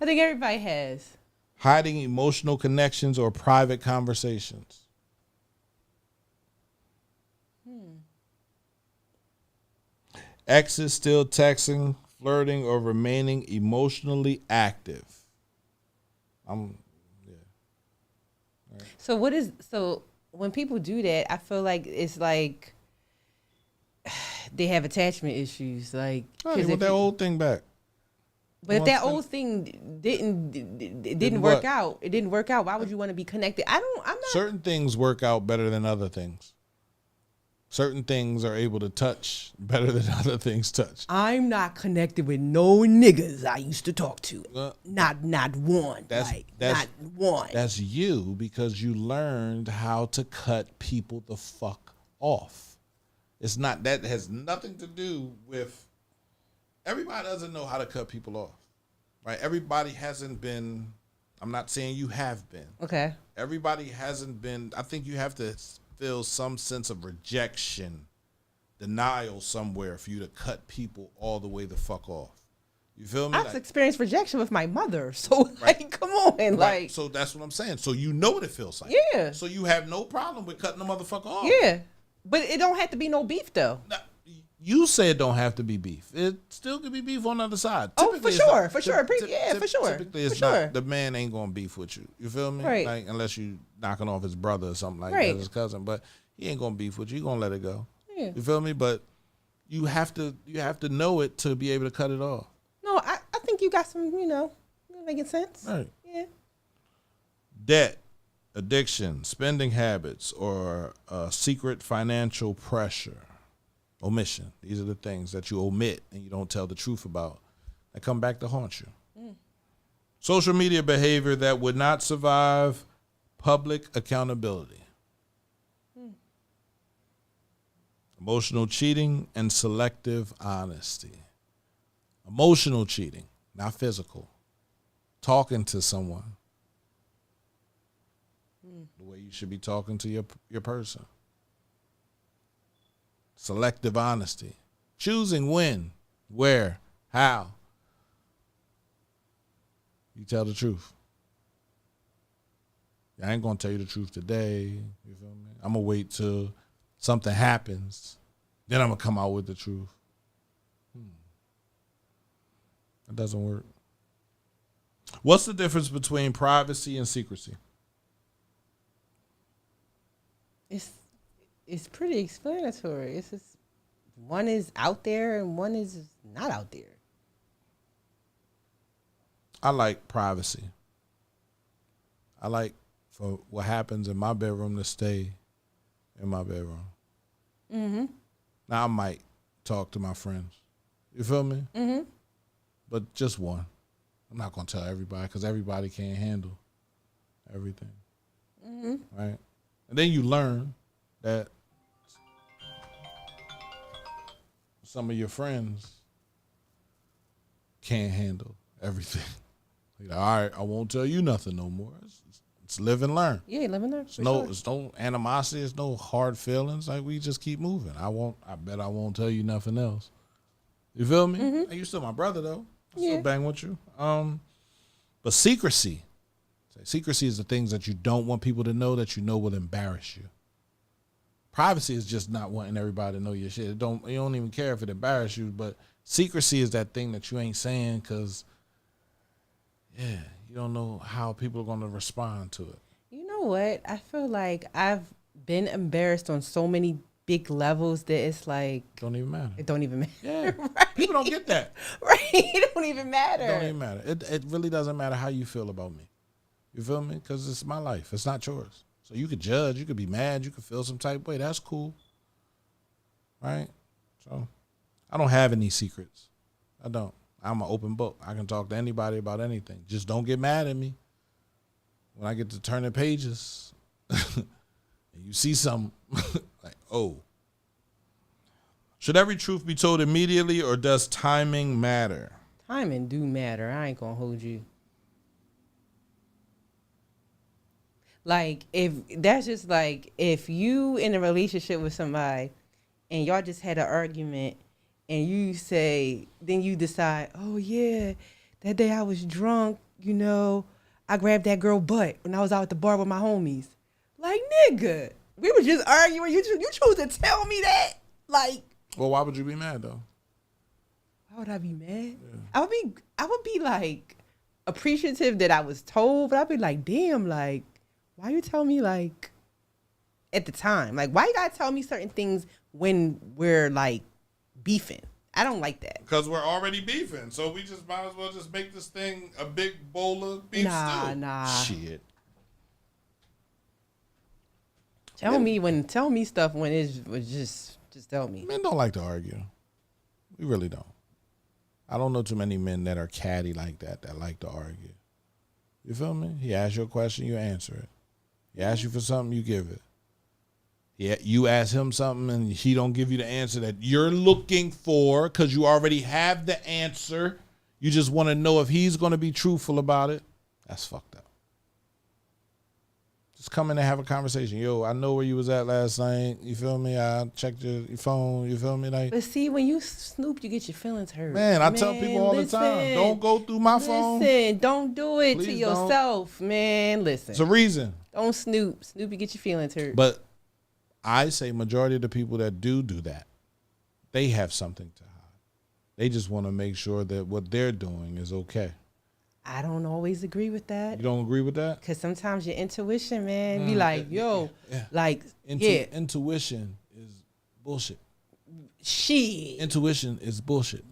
think everybody has. Hiding emotional connections or private conversations. Exes still texting, flirting, or remaining emotionally active. Right. So when people do that, I feel like it's like they have attachment issues. Like, they want that old thing back. But if that old thing didn't work out. It didn't work out. Why would you want to be connected? I'm not. Certain things work out better than other things. Certain things are able to touch better than other things touch. I'm not connected with no niggas I used to talk to. Not one. Not one. That's you because you learned how to cut people the fuck off. It's not, that has nothing to do with, everybody doesn't know how to cut people off. Right? Everybody hasn't been, I'm not saying you have been. Okay. Everybody hasn't been, I think you have to feel some sense of rejection, denial somewhere for you to cut people all the way the fuck off. You feel me? I've experienced rejection with my mother, so right. Come on, right. like. So that's what I'm saying. So you know what it feels like. Yeah. So you have no problem with cutting the motherfucker off. Yeah, but it don't have to be no beef though. Now, you say it don't have to be beef. It still could be beef on the other side. Oh, for sure, for sure. Yeah, for sure. Typically, it's not, the man ain't gonna beef with you. You feel me? Right. Like, unless you knocking off his brother or something like right. that, his cousin. But he ain't gonna beef with you. You gonna let it go. Yeah. You feel me? But you have to know it to be able to cut it off. No, I think you got some, making sense. Right. Yeah. Debt, addiction, spending habits, or secret financial pressure. Omission. These are the things that you omit and you don't tell the truth about that come back to haunt you. Social media behavior that would not survive public accountability. Emotional cheating and selective honesty. Emotional cheating, not physical. Talking to someone the way you should be talking to your person. Selective honesty. Choosing when, where, how. You tell the truth. I ain't going to tell you the truth today. You feel me? I'm going to wait till something happens. Then I'm going to come out with the truth. That doesn't work. What's the difference between privacy and secrecy? It's pretty explanatory. It's just one is out there and one is not out there. I like privacy. I like for what happens in my bedroom to stay in my bedroom. Mm-hmm. Now I might talk to my friends. You feel me? Mm-hmm. But just one. I'm not going to tell everybody because everybody can't handle everything. Mm-hmm. Right? And then you learn that some of your friends can't handle everything. Like, all right, I won't tell you nothing no more. It's live and learn. Yeah, live and learn. It's no animosity. It's no hard feelings. Like, we just keep moving. I bet I won't tell you nothing else. You feel me? Mm-hmm. You still my brother though. I still bang with you. But secrecy. Secrecy is the things that you don't want people to know that you know will embarrass you. Privacy is just not wanting everybody to know your shit. You don't even care if it embarrasses you, but secrecy is that thing that you ain't saying because, you don't know how people are going to respond to it. You know what? I feel like I've been embarrassed on so many big levels that it's like... Don't even matter. It don't even matter. Yeah. Right? People don't get that. Right. It don't even matter. It don't even matter. It really doesn't matter how you feel about me. You feel me? Because it's my life. It's not yours. So you could judge. You could be mad. You could feel some type of way. That's cool. Right? So I don't have any secrets. I don't. I'm an open book. I can talk to anybody about anything. Just don't get mad at me when I get to turning pages and you see something like, oh. Should every truth be told immediately or does timing matter? Timing do matter. I ain't gonna hold you. Like, if you in a relationship with somebody and y'all just had an argument and then you decide, oh yeah, that day I was drunk, I grabbed that girl butt when I was out at the bar with my homies. Like, nigga, we were just arguing. You chose to tell me that? Like. Well, why would you be mad though? Why would I be mad? Yeah. I would be like appreciative that I was told, but I'd be like, damn, like, why you tell me like at the time? Like, why you gotta tell me certain things when we're like beefing? I don't like that. Because we're already beefing, so we just might as well just make this thing a big bowl of beef stew. Nah. Shit. Tell me stuff when it was just tell me. Men don't like to argue. We really don't. I don't know too many men that are catty like that like to argue. You feel me? He asks you a question, you answer it. He asks you for something, you give it. Yeah, you ask him something and he don't give you the answer that you're looking for because you already have the answer. You just want to know if he's going to be truthful about it. That's fucked up. Just come in and have a conversation. Yo, I know where you was at last night. You feel me? I checked your phone. You feel me? Like, but see, when you snoop, you get your feelings hurt. Man, I tell people all the time, don't go through my phone. Listen, don't do it Please to yourself, man. Listen. It's a reason. Don't snoop. Snoop, you get your feelings hurt. But I say majority of the people that do that, they have something to hide. They just want to make sure that what they're doing is okay. I don't always agree with that. You don't agree with that? Because sometimes your intuition, man, be like, yo, like, Intuition is bullshit. Shit. Intuition is bullshit.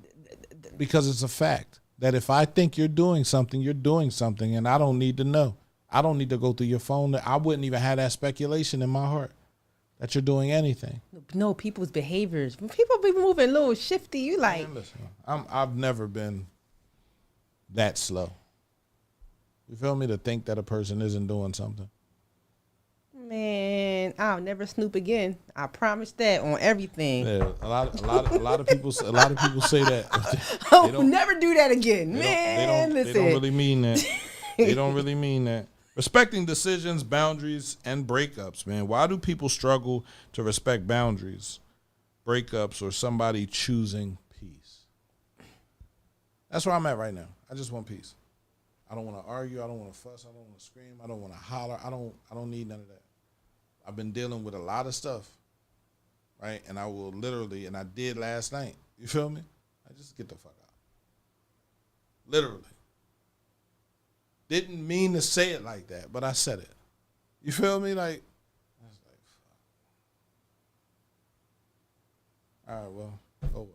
Because it's a fact that if I think you're doing something, and I don't need to know. I don't need to go through your phone. I wouldn't even have that speculation in my heart that you're doing anything. No, people's behaviors. When people be moving a little shifty, you like. Man, listen, I've never been that slow. You feel me? To think that a person isn't doing something. Man, I'll never snoop again. I promise that on everything. Yeah, a lot of people say that. I'll never do that again, man. They don't really mean that. They don't really mean that. Respecting decisions, boundaries, and breakups, man. Why do people struggle to respect boundaries, breakups, or somebody choosing peace? That's where I'm at right now. I just want peace. I don't want to argue. I don't want to fuss. I don't want to scream. I don't want to holler. I don't need none of that. I've been dealing with a lot of stuff, right? And I will literally, and I did last night. You feel me? I just get the fuck out. Literally. Didn't mean to say it like that, but I said it. You feel me? Like, I was like, fuck. All right, well, oh well.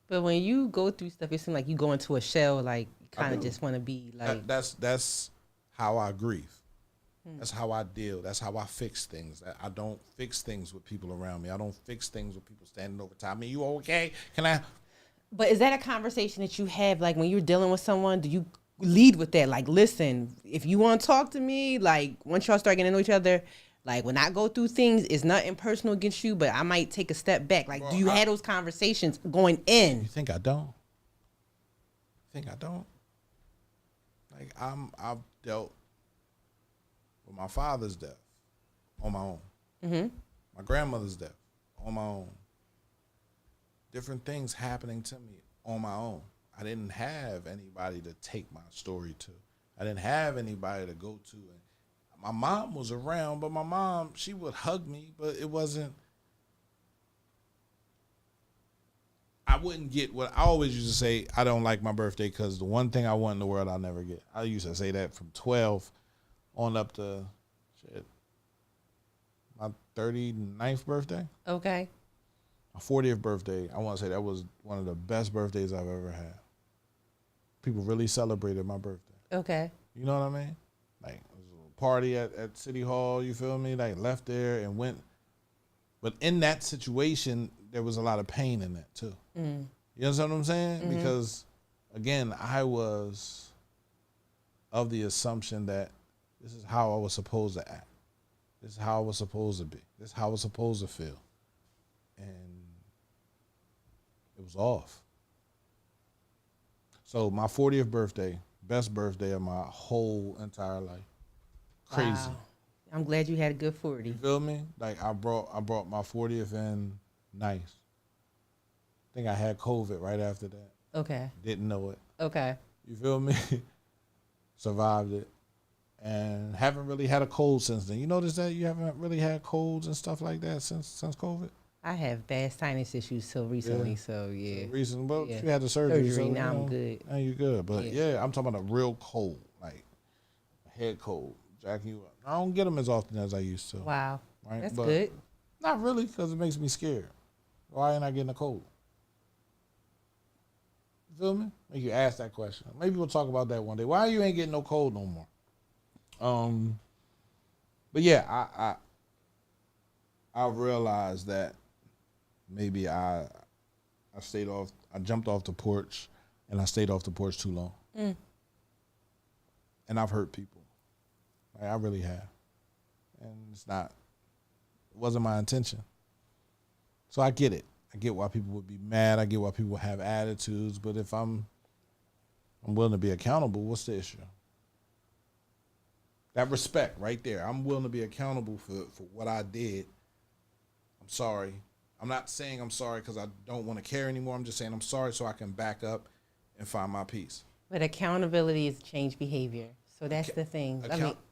But when you go through stuff, it seems like you go into a shell, like you kind of just want to be like. That's how I grieve. That's how I deal. That's how I fix things. I don't fix things with people around me. I don't fix things with people standing over top of me. You okay? Can I? But is that a conversation that you have, like, when you're dealing with someone? Do you lead with that? Like, listen, if you want to talk to me, like, once y'all start getting to know each other, like, when I go through things, it's nothing personal against you, but I might take a step back. Like, do you have those conversations going in? You think I don't? Like, I've dealt with my father's death on my own. Mm-hmm. My grandmother's death on my own. Different things happening to me on my own. I didn't have anybody to take my story to. I didn't have anybody to go to. And my mom was around, but my mom, she would hug me, but it wasn't. I wouldn't get what I always used to say. I don't like my birthday because the one thing I want in the world I'll never get. I used to say that from 12 on up to my 39th birthday. Okay. My 40th birthday, I want to say that was one of the best birthdays I've ever had. People really celebrated my birthday. Okay. You know what I mean? Like, it was a party at City Hall, you feel me? Like, left there and went. But in that situation, there was a lot of pain in that, too. Mm. You understand what I'm saying? Mm-hmm. Because, again, I was of the assumption that this is how I was supposed to act. This is how I was supposed to be. This is how I was supposed to feel. And it was off. So my 40th birthday, best birthday of my whole entire life. Crazy. Wow. I'm glad you had a good 40. You feel me? Like, I brought my 40th in nice. I think I had COVID right after that. Okay. Didn't know it. Okay. You feel me? Survived it. And haven't really had a cold since then. You notice that you haven't really had colds and stuff like that since COVID? I have bad sinus issues till recently, so yeah. So recent, but Yeah. you had the surgery. So, now I'm good. Now you good. But Yeah. yeah, I'm talking about a real cold, like a head cold, jacking you up. I don't get them as often as I used to. Wow. Right? That's But good. not really, because it makes me scared. Why ain't I getting a cold? You feel me? Make you ask that question. Maybe we'll talk about that one day. Why you ain't getting no cold no more? But yeah, I realized that maybe I jumped off the porch and I stayed off the porch too long. And I've hurt people. Like, I really have. And it wasn't my intention. So I get it. I get why people would be mad. I get why people have attitudes. But if I'm willing to be accountable, what's the issue? That respect right there. I'm willing to be accountable for what I did. I'm sorry. I'm not saying I'm sorry because I don't want to care anymore. I'm just saying I'm sorry so I can back up and find my peace. But accountability is change behavior. So that's the thing.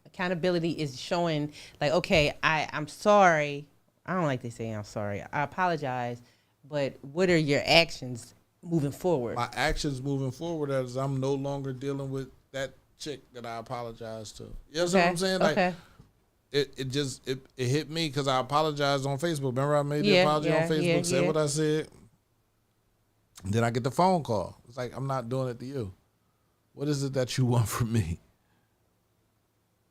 Accountability is showing, like, okay, I'm sorry. I don't like to say I'm sorry. I apologize. But what are your actions moving forward? My actions moving forward is I'm no longer dealing with that chick that I apologized to. You know what I'm saying? Like, it hit me because I apologized on Facebook. Remember I made the apology on Facebook, said what I said. And then I get the phone call. It's like, I'm not doing it to you. What is it that you want from me?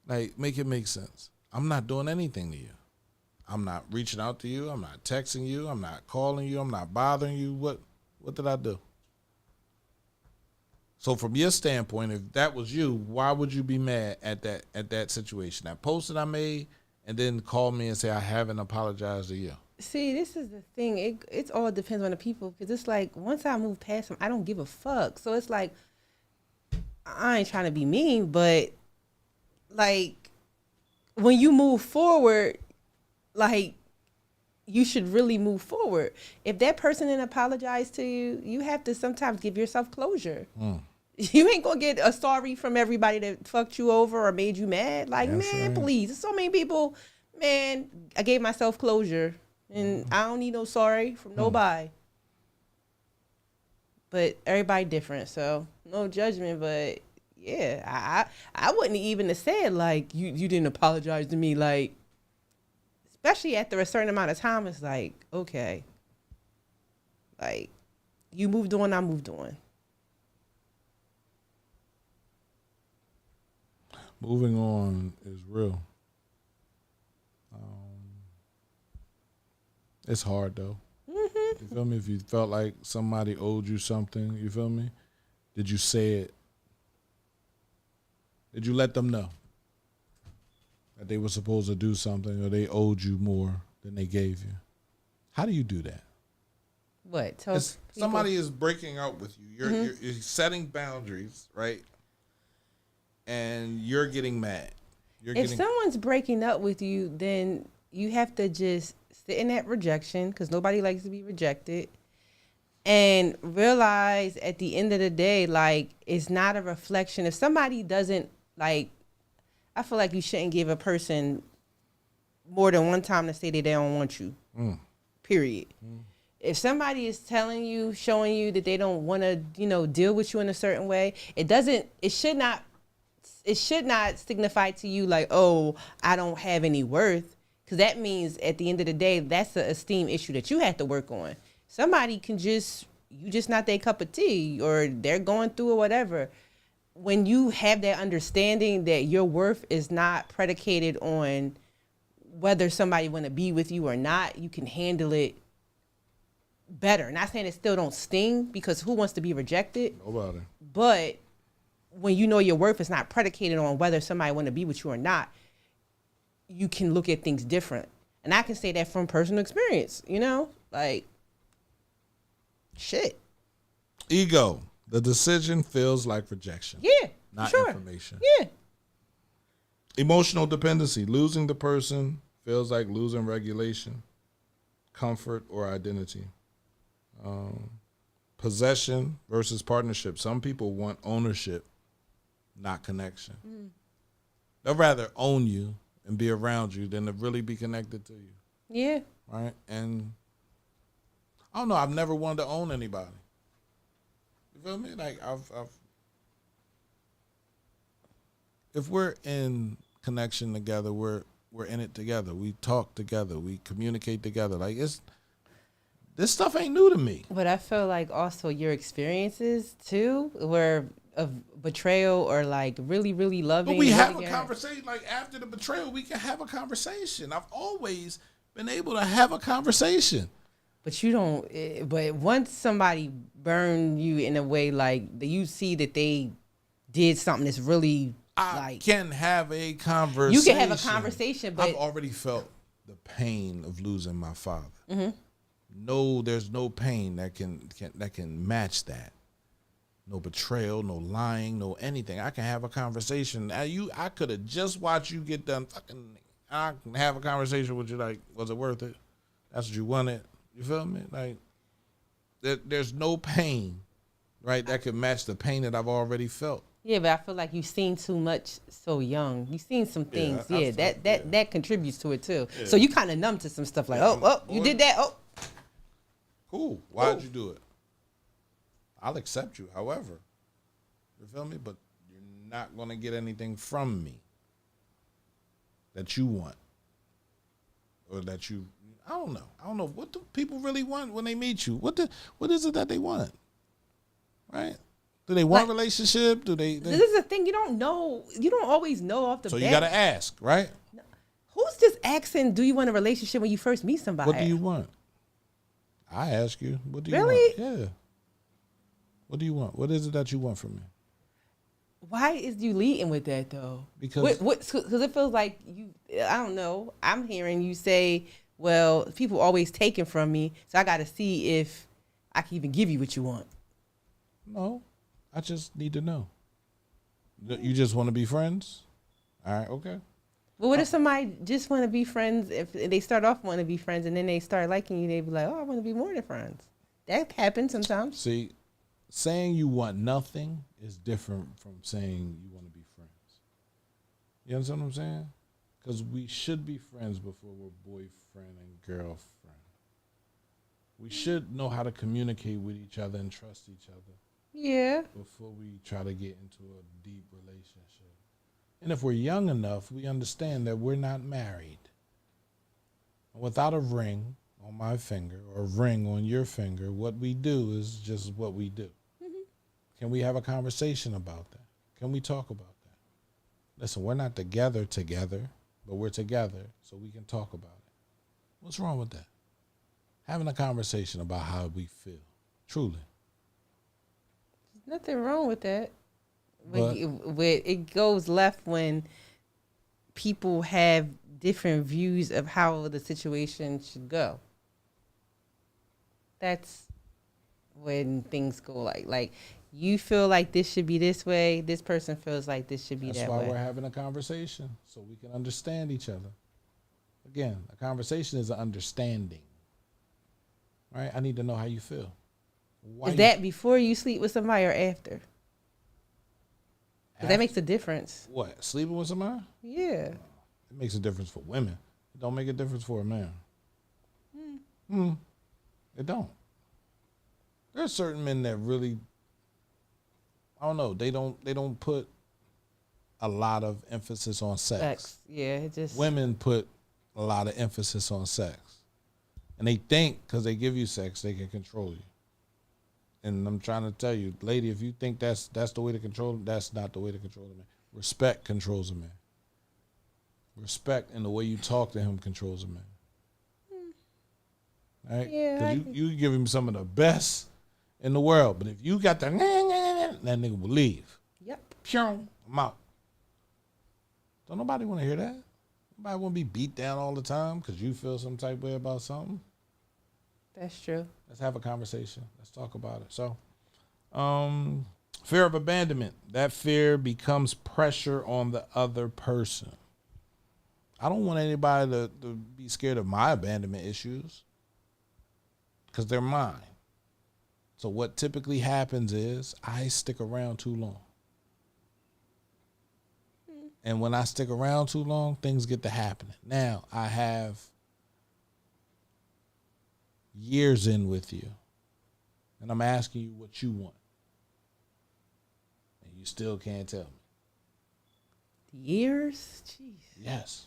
Like, make it make sense. I'm not doing anything to you. I'm not reaching out to you. I'm not texting you. I'm not calling you. I'm not bothering you. What did I do? So from your standpoint, if that was you, why would you be mad at that situation? That post that I made and then call me and say I haven't apologized to you. See, this is the thing. It all depends on the people because it's like once I move past them, I don't give a fuck. So it's like I ain't trying to be mean, but like when you move forward, like you should really move forward. If that person didn't apologize to you, you have to sometimes give yourself closure. You ain't gonna get a sorry from everybody that fucked you over or made you mad. Like, man, please. There's so many people, man, I gave myself closure and I don't need no sorry from nobody. But everybody different, so no judgment, but yeah, I wouldn't even have said like you didn't apologize to me, like especially after a certain amount of time, it's like, okay. Like you moved on, I moved on. Moving on is real. It's hard though. You feel me? If you felt like somebody owed you something, you feel me? Did you say it? Did you let them know that they were supposed to do something or they owed you more than they gave you? How do you do that? What? Somebody is breaking up with you. You're setting boundaries, right? And you're getting mad. If someone's breaking up with you, then you have to just sit in that rejection because nobody likes to be rejected and realize at the end of the day, like, it's not a reflection. If somebody doesn't, like, I feel like you shouldn't give a person more than one time to say that they don't want you, period. If somebody is telling you, showing you that they don't want to, deal with you in a certain way, it should not signify to you like, oh, I don't have any worth. Because that means at the end of the day, that's an esteem issue that you have to work on. Somebody can you just not their cup of tea or they're going through or whatever. When you have that understanding that your worth is not predicated on whether somebody want to be with you or not, you can handle it better. Not saying it still don't sting because who wants to be rejected? Nobody. But when you know your worth is not predicated on whether somebody want to be with you or not, you can look at things different. And I can say that from personal experience, like, shit. Ego. The decision feels like rejection. Yeah, not sure. information. Yeah. Emotional dependency. Losing the person feels like losing regulation, comfort, or identity. Possession versus partnership. Some people want ownership, not connection. They'll rather own you and be around you than to really be connected to you. Yeah. Right? And I don't know. I've never wanted to own anybody. You feel me? Like if we're in connection together, we're in it together. We talk together. We communicate together. Like This stuff ain't new to me. But I feel like also your experiences too were of betrayal or like really, really loving. But we have a really conversation. Like after the betrayal, we can have a conversation. I've always been able to have a conversation. But you don't. But once somebody burned you in a way like that, you see that they did something that's really I can have a conversation. You can have a conversation, but I've already felt the pain of losing my father. Mm-hmm. No, there's no pain that can match that. No betrayal, no lying, no anything. I can have a conversation. I could have just watched you get done fucking. I can have a conversation with you. Like, was it worth it? That's what you wanted. You feel me? Like, there's no pain, right, that could match the pain that I've already felt. Yeah, but I feel like you've seen too much so young. You've seen some things. Yeah, that contributes to it too. Yeah. So you kind of numb to some stuff like, you did that. Oh, cool. Why'd you do it? I'll accept you, however. You feel me? But you're not going to get anything from me that you want. Or that you, I don't know. I don't know. What do people really want when they meet you? What is it that they want? Right? Do they want a relationship? Do they? This is the thing. You don't know. You don't always know off the bat. So you got to ask, right? Who's just asking, do you want a relationship when you first meet somebody? What do you want? I ask you. What do you want? Yeah. What do you want? What is it that you want from me? Why is you leading with that though? Because it feels like you. I don't know. I'm hearing you say, "Well, people always taking from me, so I got to see if I can even give you what you want." No, I just need to know. You just want to be friends? All right, okay. Well, what if somebody just want to be friends? If they start off wanting to be friends and then they start liking you, they be like, "Oh, I want to be more than friends." That happens sometimes. See. Saying you want nothing is different from saying you want to be friends. You understand what I'm saying? Because we should be friends before we're boyfriend and girlfriend. We should know how to communicate with each other and trust each other. Yeah. Before we try to get into a deep relationship. And if we're young enough, we understand that we're not married. Without a ring on my finger or a ring on your finger, what we do is just what we do. Can we have a conversation about that? Can we talk about that? Listen, we're not together, but we're together so we can talk about it. What's wrong with that? Having a conversation about how we feel, truly. There's nothing wrong with that. But it goes left when people have different views of how the situation should go. That's when things go like you feel like this should be this way. This person feels like this should be that way. That's why we're having a conversation, so we can understand each other. Again, a conversation is an understanding. Right? I need to know how you feel. Is that before you sleep with somebody or after? Because that makes a difference. What? Sleeping with somebody? Yeah. It makes a difference for women. It don't make a difference for a man. It don't. There are certain men that really, I don't know, they don't put a lot of emphasis on sex. Yeah, it just women put a lot of emphasis on sex. And they think because they give you sex, they can control you. And I'm trying to tell you, lady, if you think that's the way to control them, that's not the way to control a man. Respect controls a man. Respect and the way you talk to him controls a man. Right? Yeah. Because you give him some of the best in the world. But if you got the that nigga will leave. Yep. I'm out. Don't nobody want to hear that. Nobody want to be beat down all the time because you feel some type of way about something. That's true. Let's have a conversation. Let's talk about it. So, fear of abandonment. That fear becomes pressure on the other person. I don't want anybody to be scared of my abandonment issues because they're mine. So what typically happens is I stick around too long. And when I stick around too long, things get to happening. Now, I have years in with you, and I'm asking you what you want. And you still can't tell me. Years? Jeez. Yes.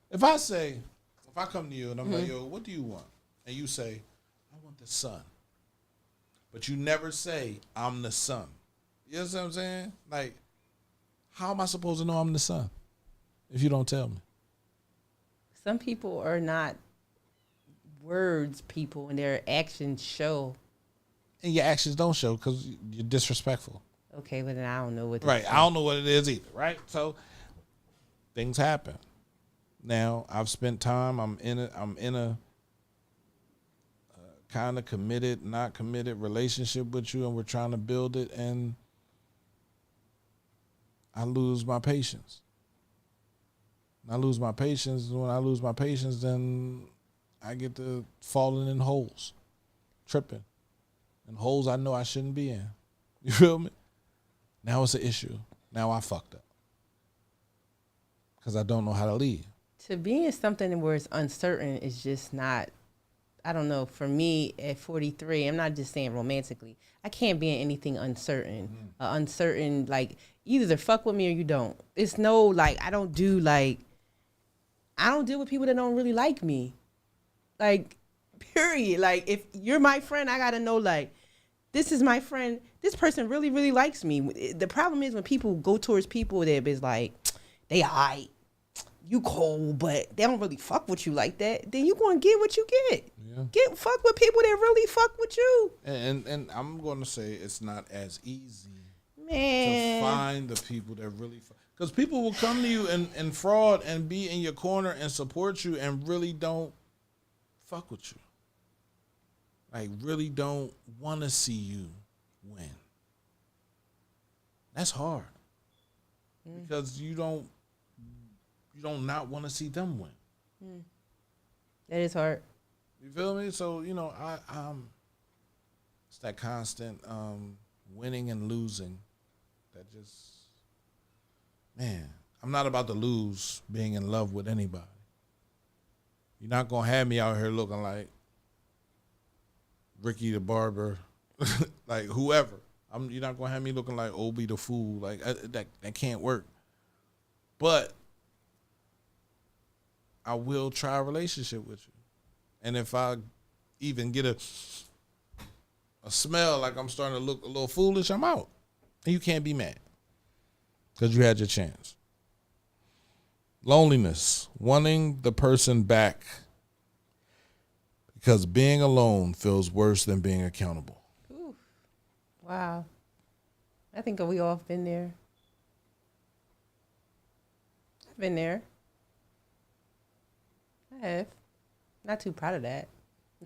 If I come to you and I'm like, yo, what do you want? And you say, want the son. But you never say, I'm the son. You know what I'm saying? Like, how am I supposed to know I'm the son if you don't tell me? Some people are not words people, and their actions show. And your actions don't show because you're disrespectful. Okay, but then I don't know what. Right. I don't know what it is either. Right. So things happen. Now I've spent time. I'm in a kind of committed, not committed relationship with you, and we're trying to build it, and I lose my patience. I lose my patience. When I lose my patience, then I get to falling in holes, tripping, in holes I know I shouldn't be in. You feel me? Now it's an issue. Now I fucked up because I don't know how to lead. To be in something where it's uncertain is just not. I don't know. For me, at 43, I'm not just saying romantically. I can't be in anything uncertain. Uncertain, like, either fuck with me or you don't. It's no, like, I don't deal with people that don't really like me. Like, period. Like, if you're my friend, I got to know, like, this is my friend. This person really, really likes me. The problem is when people go towards people that is like, they aight, you cold, but they don't really fuck with you like that, then you going to get what you get. Yeah. Fuck with people that really fuck with you. And I'm going to say it's not as easy, man, to find the people that really fuck. Because people will come to you and fraud and be in your corner and support you and really don't fuck with you. Like, really don't want to see you win. That's hard. Because you don't not want to see them win. That is hard. You feel me? So, you know, it's that constant winning and losing that just, man, I'm not about to lose being in love with anybody. You're not going to have me out here looking like Ricky the barber, like whoever. You're not going to have me looking like Obi the fool. Like, that can't work. But I will try a relationship with you. And if I even get a smell like I'm starting to look a little foolish, I'm out. And you can't be mad because you had your chance. Loneliness, wanting the person back because being alone feels worse than being accountable. Ooh. Wow. I think we all been there. I've been there. I have. Not too proud of that.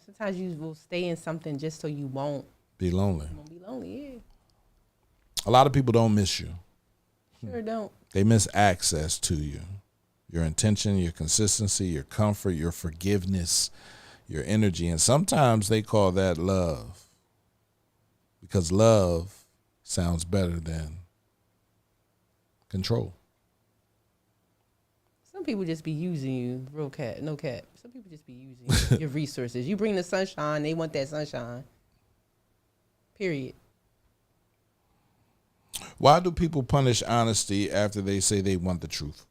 Sometimes you will stay in something just so you won't be lonely. You won't be lonely, yeah. A lot of people don't miss you. Sure don't. They miss access to you. Your intention, your consistency, your comfort, your forgiveness, your energy. And sometimes they call that love. Because love sounds better than control. Some people just be using you, real cat, no cap. Some people just be using your resources. You bring the sunshine, they want that sunshine. Period. Why do people punish honesty after they say they want the truth?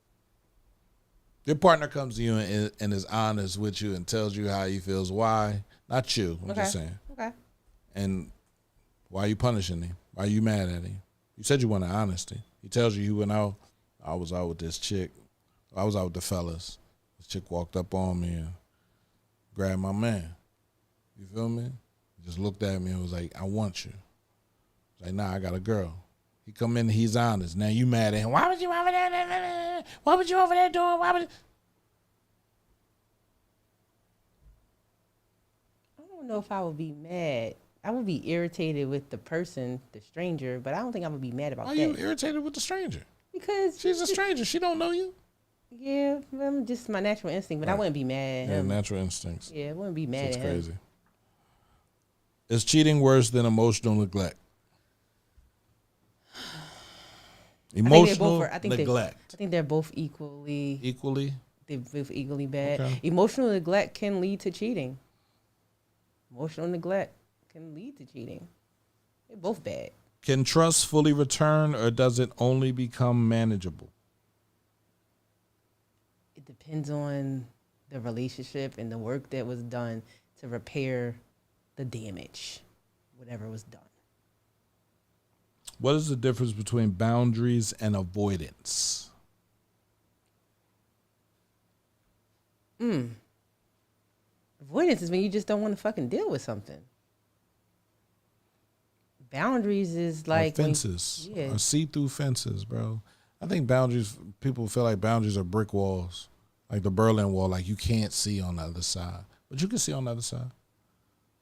Your partner comes to you and is honest with you and tells you how he feels. Why? Not you. I'm just saying. Okay. And why are you punishing him? Why are you mad at him? You said you wanted honesty. He tells you went out. I was out with this chick. I was out with the fellas. This chick walked up on me and grabbed my man. You feel me? He just looked at me and was like, I want you. I was like, nah, I got a girl. He come in, he's honest. Now you mad at him. Why was you over there? What was you over there doing? Why was I don't know if I would be mad. I would be irritated with the person, the stranger, but I don't think I would be mad about that. Why are you irritated with the stranger? Because she's a stranger. She don't know you. Yeah, I'm just my natural instinct, but right. I wouldn't be mad at him. Natural instincts. Yeah, I wouldn't be mad at him. That's crazy. Is cheating worse than emotional neglect? Emotional neglect. I think they're both equally. Equally? They're both equally bad. Okay. Emotional neglect can lead to cheating. Emotional neglect can lead to cheating. They're both bad. Can trust fully return, or does it only become manageable? It depends on the relationship and the work that was done to repair the damage, whatever was done. What is the difference between boundaries and avoidance? Avoidance is when you just don't want to fucking deal with something. Boundaries is like fences, or see-through fences, bro. I think boundaries, people feel like boundaries are brick walls, like the Berlin Wall, like you can't see on the other side, but you can see on the other side.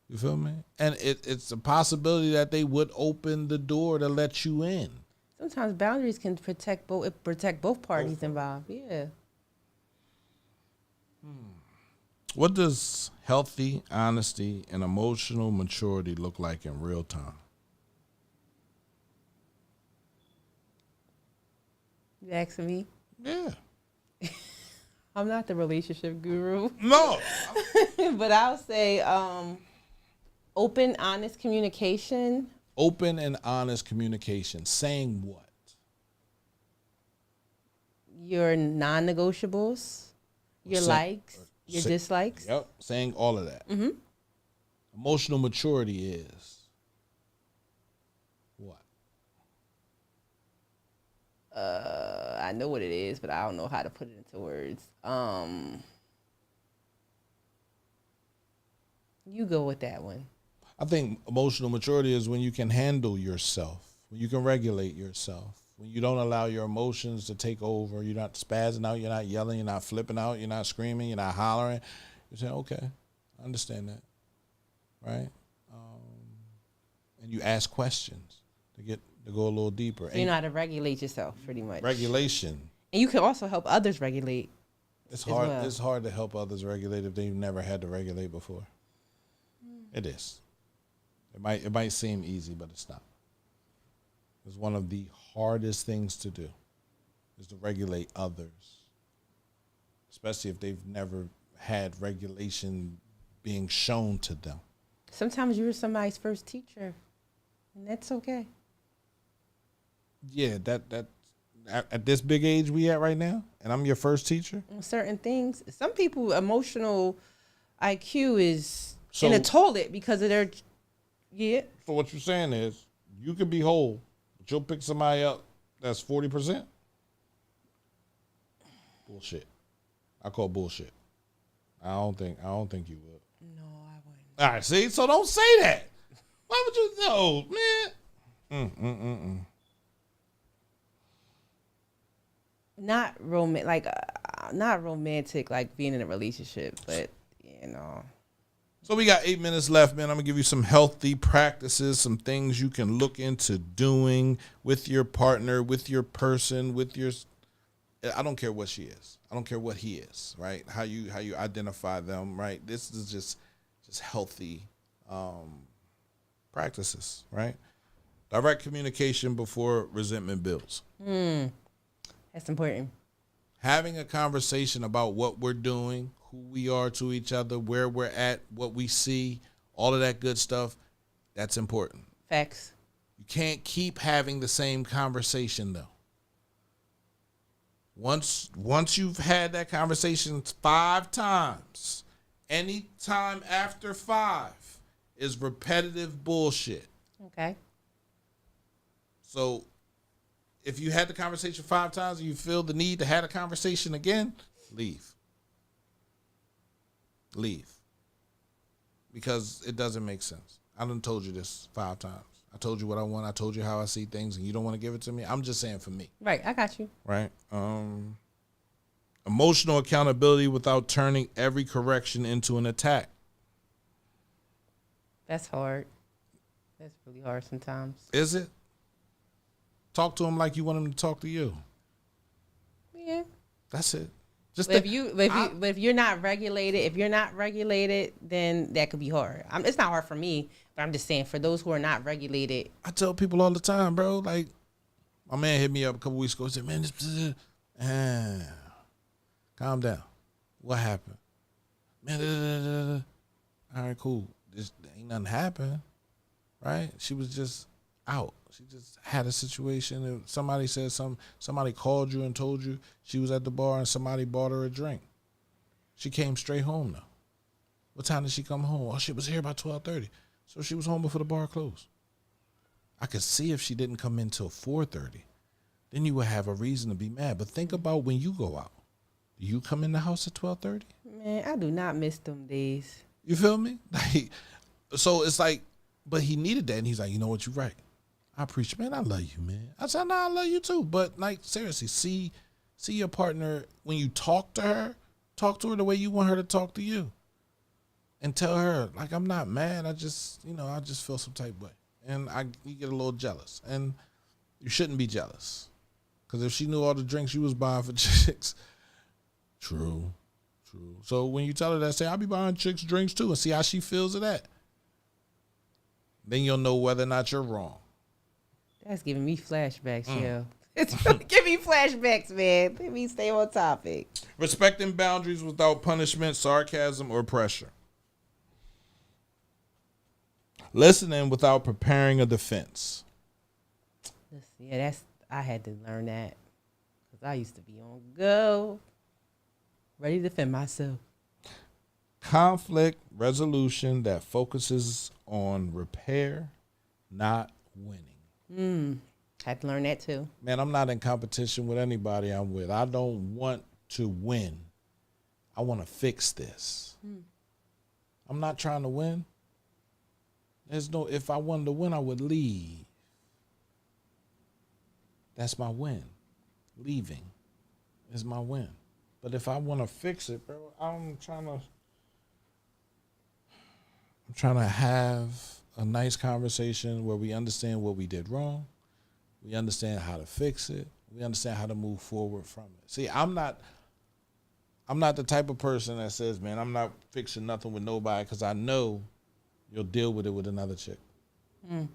You feel me? And it's a possibility that they would open the door to let you in. Sometimes boundaries can protect both parties involved. Yeah. What does healthy honesty and emotional maturity look like in real time? You asking me? Yeah. I'm not the relationship guru. No. But I'll say open, honest communication. Open and honest communication. Saying what? Your non-negotiables, your likes, your dislikes. Yep. Saying all of that. Mm-hmm. Emotional maturity is what? I know what it is, but I don't know how to put it into words. You go with that one. I think emotional maturity is when you can handle yourself, when you can regulate yourself, when you don't allow your emotions to take over. You're not spazzing out, you're not yelling, you're not flipping out, you're not screaming, you're not hollering. You're saying, okay, I understand that, right? And you ask questions to go a little deeper. So you know how to regulate yourself, pretty much. Regulation. And you can also help others regulate. It's hard. Well. It's hard to help others regulate if they've never had to regulate before. It is. It might seem easy, but it's not. It's one of the hardest things to do, is to regulate others, especially if they've never had regulation being shown to them. Sometimes you're somebody's first teacher, and that's okay. Yeah, that at this big age we at right now, and I'm your first teacher. Certain things, some people emotional IQ is in a toilet because of their So what you're saying is you could be whole, but you'll pick somebody up that's 40%. Bullshit. I call bullshit. I don't think you would. No, I wouldn't. All right, see, so don't say that. Why would you? No, man. Not romantic, like being in a relationship, but you know. So we got 8 minutes left, man. I'm gonna give you some healthy practices, some things you can look into doing with your partner, with your person, with your. I don't care what she is. I don't care what he is. Right? How you identify them. Right? This is just healthy practices. Right? Direct communication before resentment builds. That's important. Having a conversation about what we're doing, who we are to each other, where we're at, what we see, all of that good stuff, that's important. Facts. You can't keep having the same conversation, though. Once you've had that conversation 5 times, any time after 5 is repetitive bullshit. Okay. So if you had the conversation 5 times and you feel the need to have a conversation again, leave. Leave. Because it doesn't make sense. I done told you this 5 times. I told you what I want. I told you how I see things, and you don't want to give it to me. I'm just saying for me. Right, I got you. Right? Emotional accountability without turning every correction into an attack. That's hard. That's really hard sometimes. Is it? Talk to him like you want him to talk to you. Yeah. That's it. Just But if you're not regulated, then that could be hard. It's not hard for me, but I'm just saying for those who are not regulated. I tell people all the time, bro. Like, my man hit me up a couple weeks ago and said, man, calm down. What happened? Man, all right, cool. This ain't nothing happened, right? She was just out. She just had a situation. Somebody said somebody called you and told you she was at the bar and somebody bought her a drink. She came straight home though. What time did she come home? Oh, she was here by 12:30. So she was home before the bar closed. I could see if she didn't come in till 4:30. Then you would have a reason to be mad. But think about when you go out. Do you come in the house at 12:30? Man, I do not miss them days. You feel me? Like, so it's like, but he needed that, and he's like, you know what, you're right. I appreciate, man. I love you, man. I said, no, I love you too. But like, seriously, see your partner when you talk to her the way you want her to talk to you, and tell her like, I'm not mad. I just feel some type of way, and you get a little jealous, and you shouldn't be jealous, because if she knew all the drinks you was buying for chicks, true. So when you tell her that, say, I'll be buying chicks drinks too, and see how she feels of that. Then you'll know whether or not you're wrong. That's giving me flashbacks, yo. It's really giving me flashbacks, man. Let me stay on topic. Respecting boundaries without punishment, sarcasm, or pressure. Listening without preparing a defense. Yeah, I had to learn that, because I used to be on go, ready to defend myself. Conflict resolution that focuses on repair, not winning. Had to learn that too. Man, I'm not in competition with anybody I'm with. I don't want to win. I want to fix this. I'm not trying to win. If I wanted to win, I would leave. That's my win. Leaving is my win. But if I want to fix it, bro, I'm trying to have a nice conversation where we understand what we did wrong. We understand how to fix it. We understand how to move forward from it. See, I'm not the type of person that says, man, I'm not fixing nothing with nobody, because I know you'll deal with it with another chick.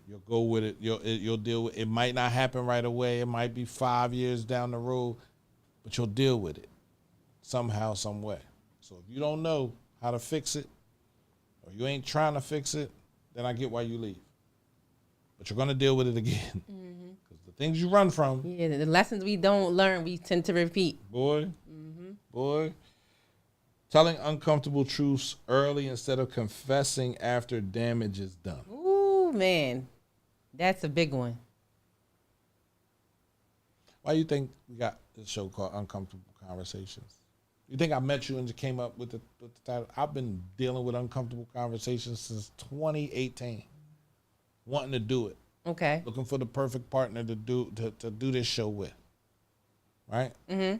You'll go with it. You'll deal with it. It might not happen right away. It might be 5 years down the road, but you'll deal with it somehow, some way. So if you don't know how to fix it, or you ain't trying to fix it, then I get why you leave. But you're going to deal with it again. Because the things you run from. Yeah, the lessons we don't learn, we tend to repeat. Boy. Telling uncomfortable truths early instead of confessing after damage is done. Ooh, man. That's a big one. Why do you think we got this show called Uncomfortable Conversations? You think I met you and just came up with the title? I've been dealing with uncomfortable conversations since 2018. Wanting to do it. Okay. Looking for the perfect partner to do this show with. Right? Mm-hmm.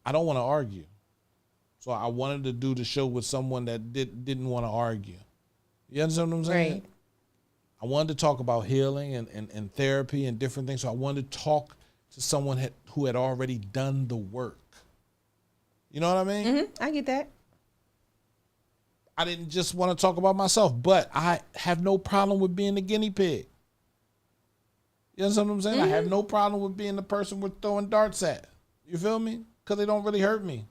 I don't want to argue. So I wanted to do the show with someone that didn't want to argue. You understand what I'm saying? Right. I wanted to talk about healing and therapy and different things. So I wanted to talk to someone who had already done the work. You know what I mean? Mm-hmm. I get that. I didn't just want to talk about myself, but I have no problem with being the guinea pig. You understand what I'm saying? I have no problem with being the person we're throwing darts at. You feel me? Because they don't really hurt me.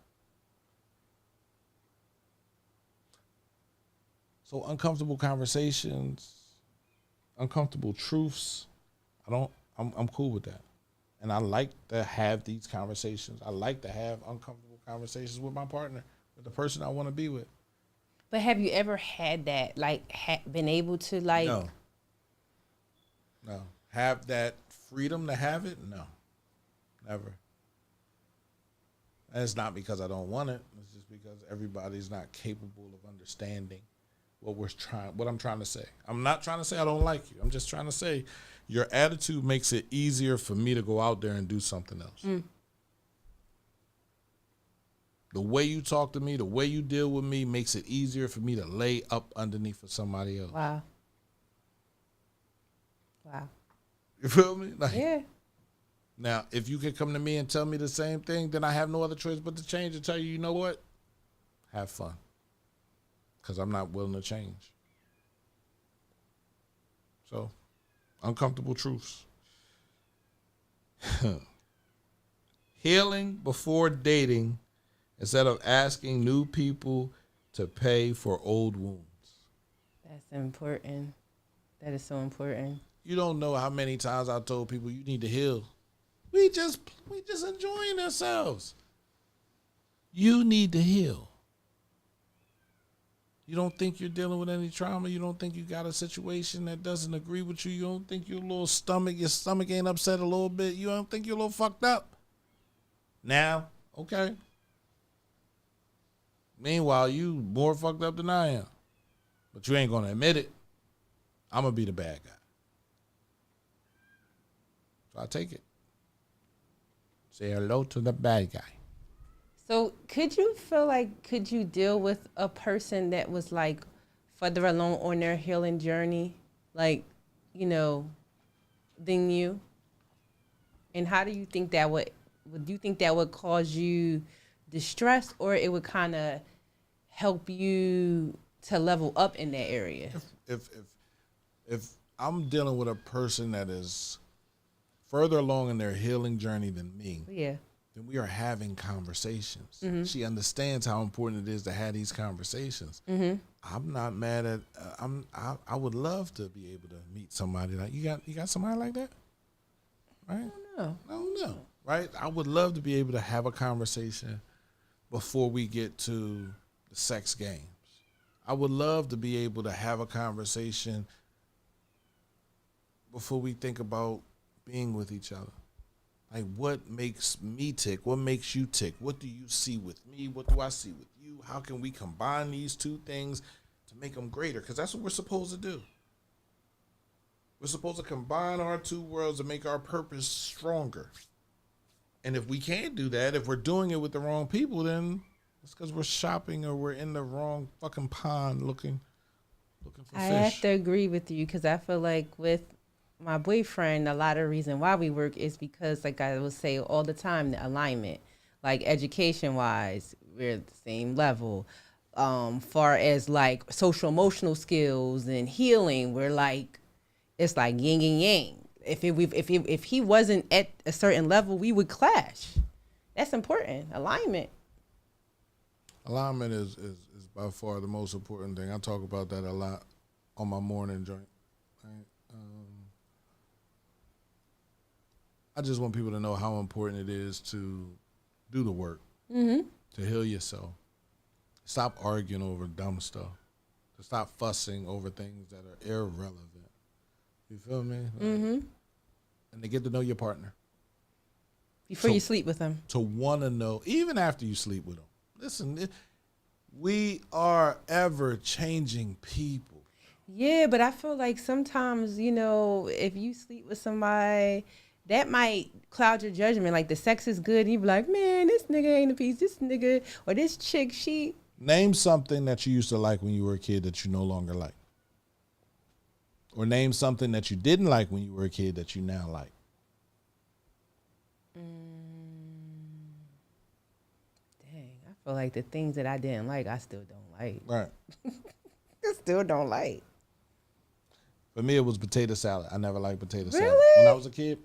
So uncomfortable conversations, uncomfortable truths, I'm cool with that. And I like to have these conversations. I like to have uncomfortable conversations with my partner, with the person I want to be with. But have you ever had that, like, been able to, like... No. Have that freedom to have it? No. Never. And it's not because I don't want it. It's just because everybody's not capable of understanding what I'm trying to say. I'm not trying to say I don't like you. I'm just trying to say your attitude makes it easier for me to go out there and do something else. The way you talk to me, the way you deal with me makes it easier for me to lay up underneath for somebody else. Wow. You feel me? Like, Yeah. Now, if you can come to me and tell me the same thing, then I have no other choice but to change and tell you, you know what? Have fun. Because I'm not willing to change. So, uncomfortable truths. Healing before dating instead of asking new people to pay for old wounds. That's important. That is so important. You don't know how many times I told people you need to heal. We just enjoying ourselves. You need to heal. You don't think you're dealing with any trauma. You don't think you got a situation that doesn't agree with you. You don't think your stomach ain't upset a little bit. You don't think you're a little fucked up. Now, okay. Meanwhile, you more fucked up than I am. But you ain't going to admit it. I'm going to be the bad guy. So I take it. Say hello to the bad guy. So could you deal with a person that was like further along on their healing journey, like, you know, than you? And how do you think that would you think that would cause you distress, or it would kind of help you to level up in that area? If I'm dealing with a person that is further along in their healing journey than me, yeah, then we are having conversations. Mm-hmm. She understands how important it is to have these conversations. Mm-hmm. I'm not mad at. I would love to be able to meet somebody like you got somebody like that, right? I don't know, right? I would love to be able to have a conversation before we get to the sex games. I would love to be able to have a conversation before we think about being with each other. Like, what makes me tick? What makes you tick? What do you see with me? What do I see with you? How can we combine these two things to make them greater? Because that's what we're supposed to do. We're supposed to combine our two worlds to make our purpose stronger. And if we can't do that, if we're doing it with the wrong people, then it's because we're shopping or we're in the wrong fucking pond looking for fish. I have to agree with you, because I feel like with my boyfriend, a lot of the reason why we work is because, like I would say all the time, the alignment. Like, education wise, we're at the same level. Far as like social emotional skills and healing, we're like, it's like yin and yang. If he wasn't at a certain level, we would clash. That's important. Alignment. Alignment is by far the most important thing. I talk about that a lot on my morning joint. Right? I just want people to know how important it is to do the work, to heal yourself. Stop arguing over dumb stuff. To stop fussing over things that are irrelevant. You feel me? Like, and to get to know your partner. Before you sleep with them. To want to know, even after you sleep with them. Listen, we are ever changing people. Yeah, but I feel like sometimes, you know, if you sleep with somebody, that might cloud your judgment. Like, the sex is good, and you be like, man, this nigga ain't a piece. This nigga or this chick, she. Name something that you used to like when you were a kid that you no longer like. Or name something that you didn't like when you were a kid that you now like. Dang, I feel like the things that I didn't like, I still don't like. Right. I still don't like. For me, it was potato salad. I never liked potato salad. Really? When I was a kid,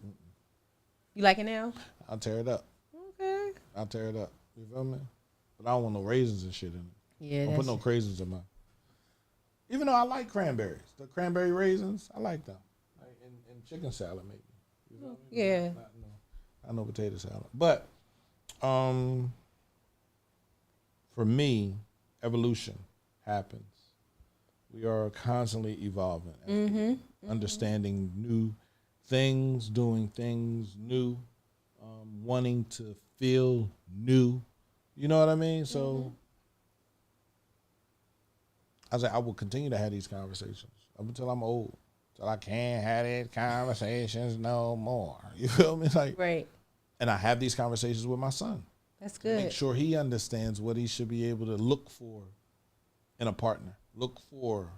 You like it now? I'll tear it up. Okay. I'll tear it up. You feel me? But I don't want no raisins and shit in it. Yeah, Don't put no craisins in mine. Even though I like cranberries. The cranberry raisins, I like them. Like in chicken salad, maybe. You feel me? Yeah. Not no potato salad. But for me, evolution happens. We are constantly evolving, understanding new things, doing things new, wanting to feel new. You know what I mean? So I say I will continue to have these conversations up until I'm old, till I can't have these conversations no more. You feel me? Like, right. And I have these conversations with my son. That's good. Make sure he understands what he should be able to look for in a partner, look for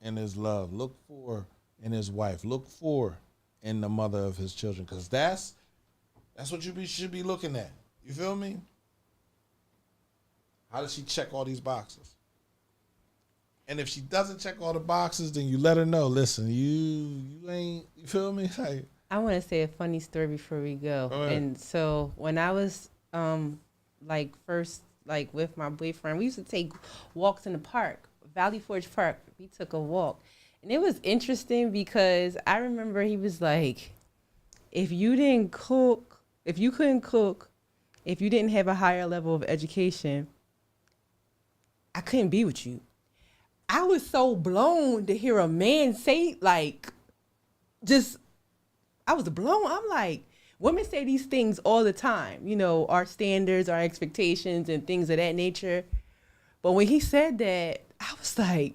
in his love, look for in his wife, look for in the mother of his children, because that's what you should be looking at. You feel me? How does she check all these boxes? And if she doesn't check all the boxes, then you let her know, listen, you ain't, you feel me? Like, I want to say a funny story before we go. And so when I was first with my boyfriend, we used to take walks in the park, Valley Forge Park. We took a walk. And it was interesting because I remember he was like, if you couldn't cook, if you didn't have a higher level of education, I couldn't be with you. I was so blown to hear a man say, like, just, I was blown. I'm like, women say these things all the time, you know, our standards, our expectations, and things of that nature. But when he said that, I was like,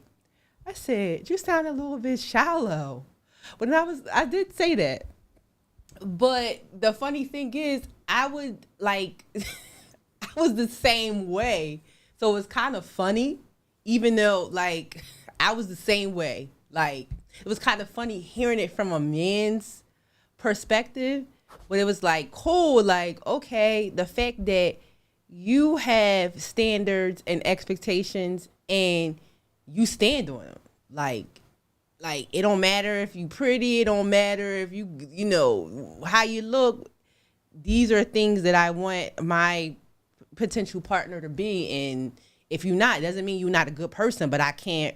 I said, you sound a little bit shallow. But I did say that. But the funny thing is, I would like, I was the same way. So it's kind of funny, even though like I was the same way. Like it was kind of funny hearing it from a man's perspective, but it was like cool. Like, okay, the fact that you have standards and expectations and you stand on them. Like it don't matter if you pretty, it don't matter if you know how you look. These are things that I want my potential partner to be, and if you're not, it doesn't mean you're not a good person, but I can't.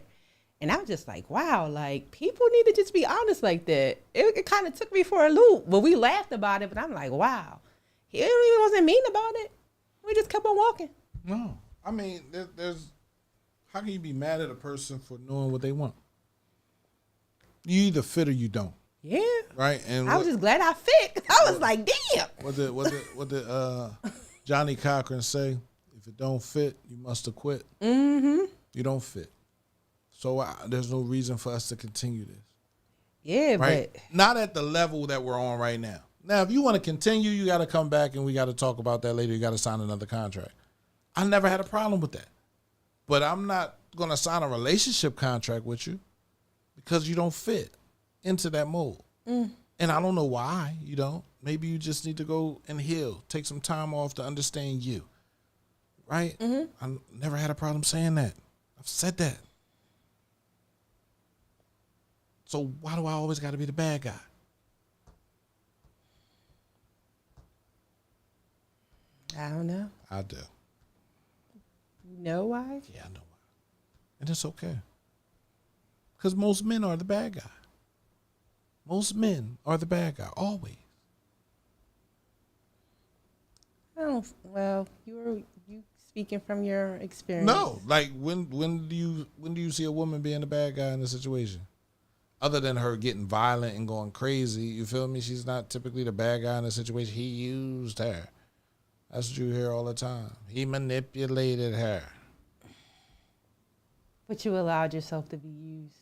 And I was just like, wow, like people need to just be honest like that. It kind of took me for a loop, but we laughed about it, but I'm like, wow, he even wasn't mean about it. We just kept on walking. No, I mean, there's how can you be mad at a person for knowing what they want? You either fit or you don't. Yeah. Right. And I was just glad I fit. I was like, damn. What did Johnny Cochran say? If it don't fit, you must have quit. Mm-hmm. You don't fit. So there's no reason for us to continue this. Yeah, right? But not at the level that we're on right now. Now, if you want to continue, you got to come back and we got to talk about that later. You got to sign another contract. I never had a problem with that. But I'm not going to sign a relationship contract with you because you don't fit into that mold. And I don't know why you don't. Maybe you just need to go and heal. Take some time off to understand you. Right? Mm-hmm. I never had a problem saying that. I've said that. So why do I always got to be the bad guy? I don't know. I do. You know why? Yeah, I know why. And it's okay. Because most men are the bad guy. Most men are the bad guy, always. Oh, well, you speaking from your experience. No, like when do you see a woman being the bad guy in a situation? Other than her getting violent and going crazy, you feel me? She's not typically the bad guy in a situation. He used her. That's what you hear all the time. He manipulated her. But you allowed yourself to be used.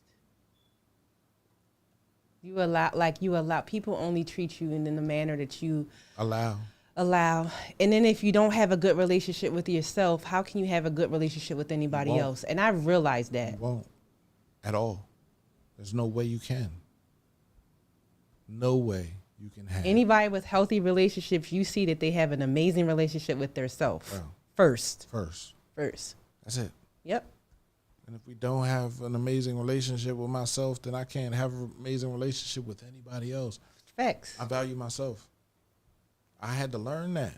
You allow people only treat you in the manner that you allow. And then if you don't have a good relationship with yourself, how can you have a good relationship with anybody else? And I realized that. You won't. At all. There's no way you can. No way you can have. Anybody with healthy relationships, you see that they have an amazing relationship with their self. Well, First. That's it. Yep. And if we don't have an amazing relationship with myself, then I can't have an amazing relationship with anybody else. Facts. I value myself. I had to learn that.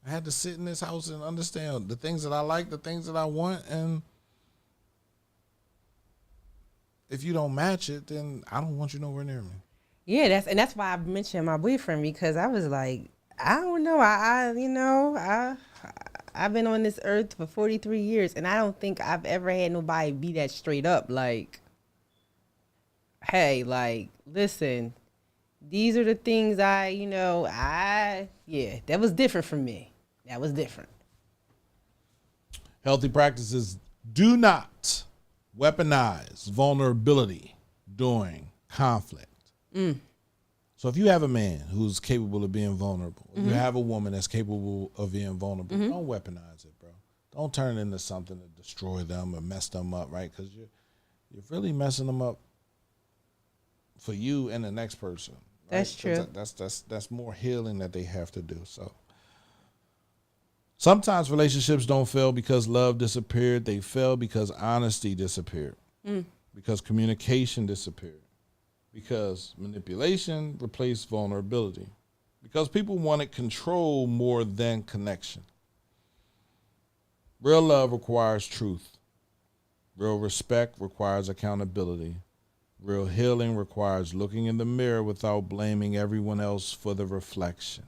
I had to sit in this house and understand the things that I like, the things that I want, and if you don't match it, then I don't want you nowhere near me. Yeah, that's why I mentioned my boyfriend, because I was like, I don't know, I've been on this earth for 43 years, and I don't think I've ever had nobody be that straight up. Like, hey, like, listen, these are the things that was different from me. That was different. Healthy practices do not weaponize vulnerability during conflict. So if you have a man who's capable of being vulnerable, you have a woman that's capable of being vulnerable, don't weaponize it, bro. Don't turn it into something to destroy them or mess them up, right? Because you're really messing them up for you and the next person. Right? That's true. That's more healing that they have to do. So sometimes relationships don't fail because love disappeared. They fail because honesty disappeared, because communication disappeared, because manipulation replaced vulnerability, because people wanted control more than connection. Real love requires truth. Real respect requires accountability. Real healing requires looking in the mirror without blaming everyone else for the reflection.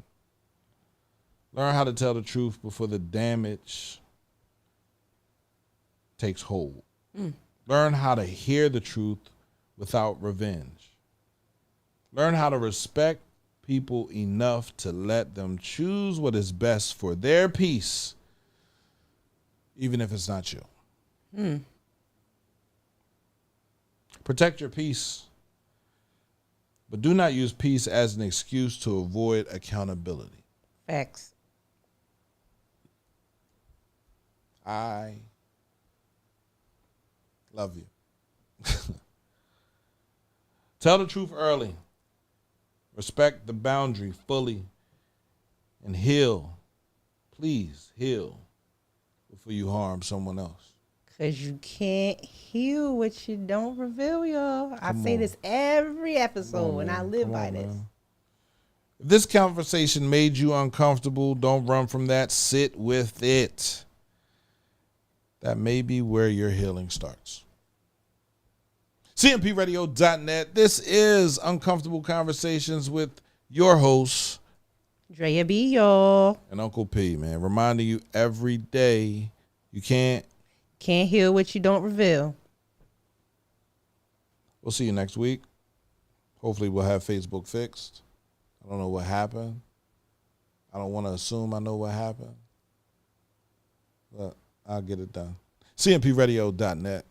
Learn how to tell the truth before the damage takes hold. Learn how to hear the truth without revenge. Learn how to respect people enough to let them choose what is best for their peace, even if it's not you. Protect your peace, but do not use peace as an excuse to avoid accountability. Facts. I love you. Tell the truth early. Respect the boundary fully. And heal. Please heal before you harm someone else. Because you can't heal what you don't reveal, y'all. I say on. this every episode, on, and I man. live Come by on, this. man. If this conversation made you uncomfortable, don't run from that. Sit with it. That may be where your healing starts. CMPRadio.net. This is Uncomfortable Conversations with your host, Drea B, y'all. and Uncle P, man. Reminding you every day you can't heal what you don't reveal. We'll see you next week. Hopefully we'll have Facebook fixed. I don't know what happened. I don't want to assume I know what happened. But I'll get it done. CMPRadio.net.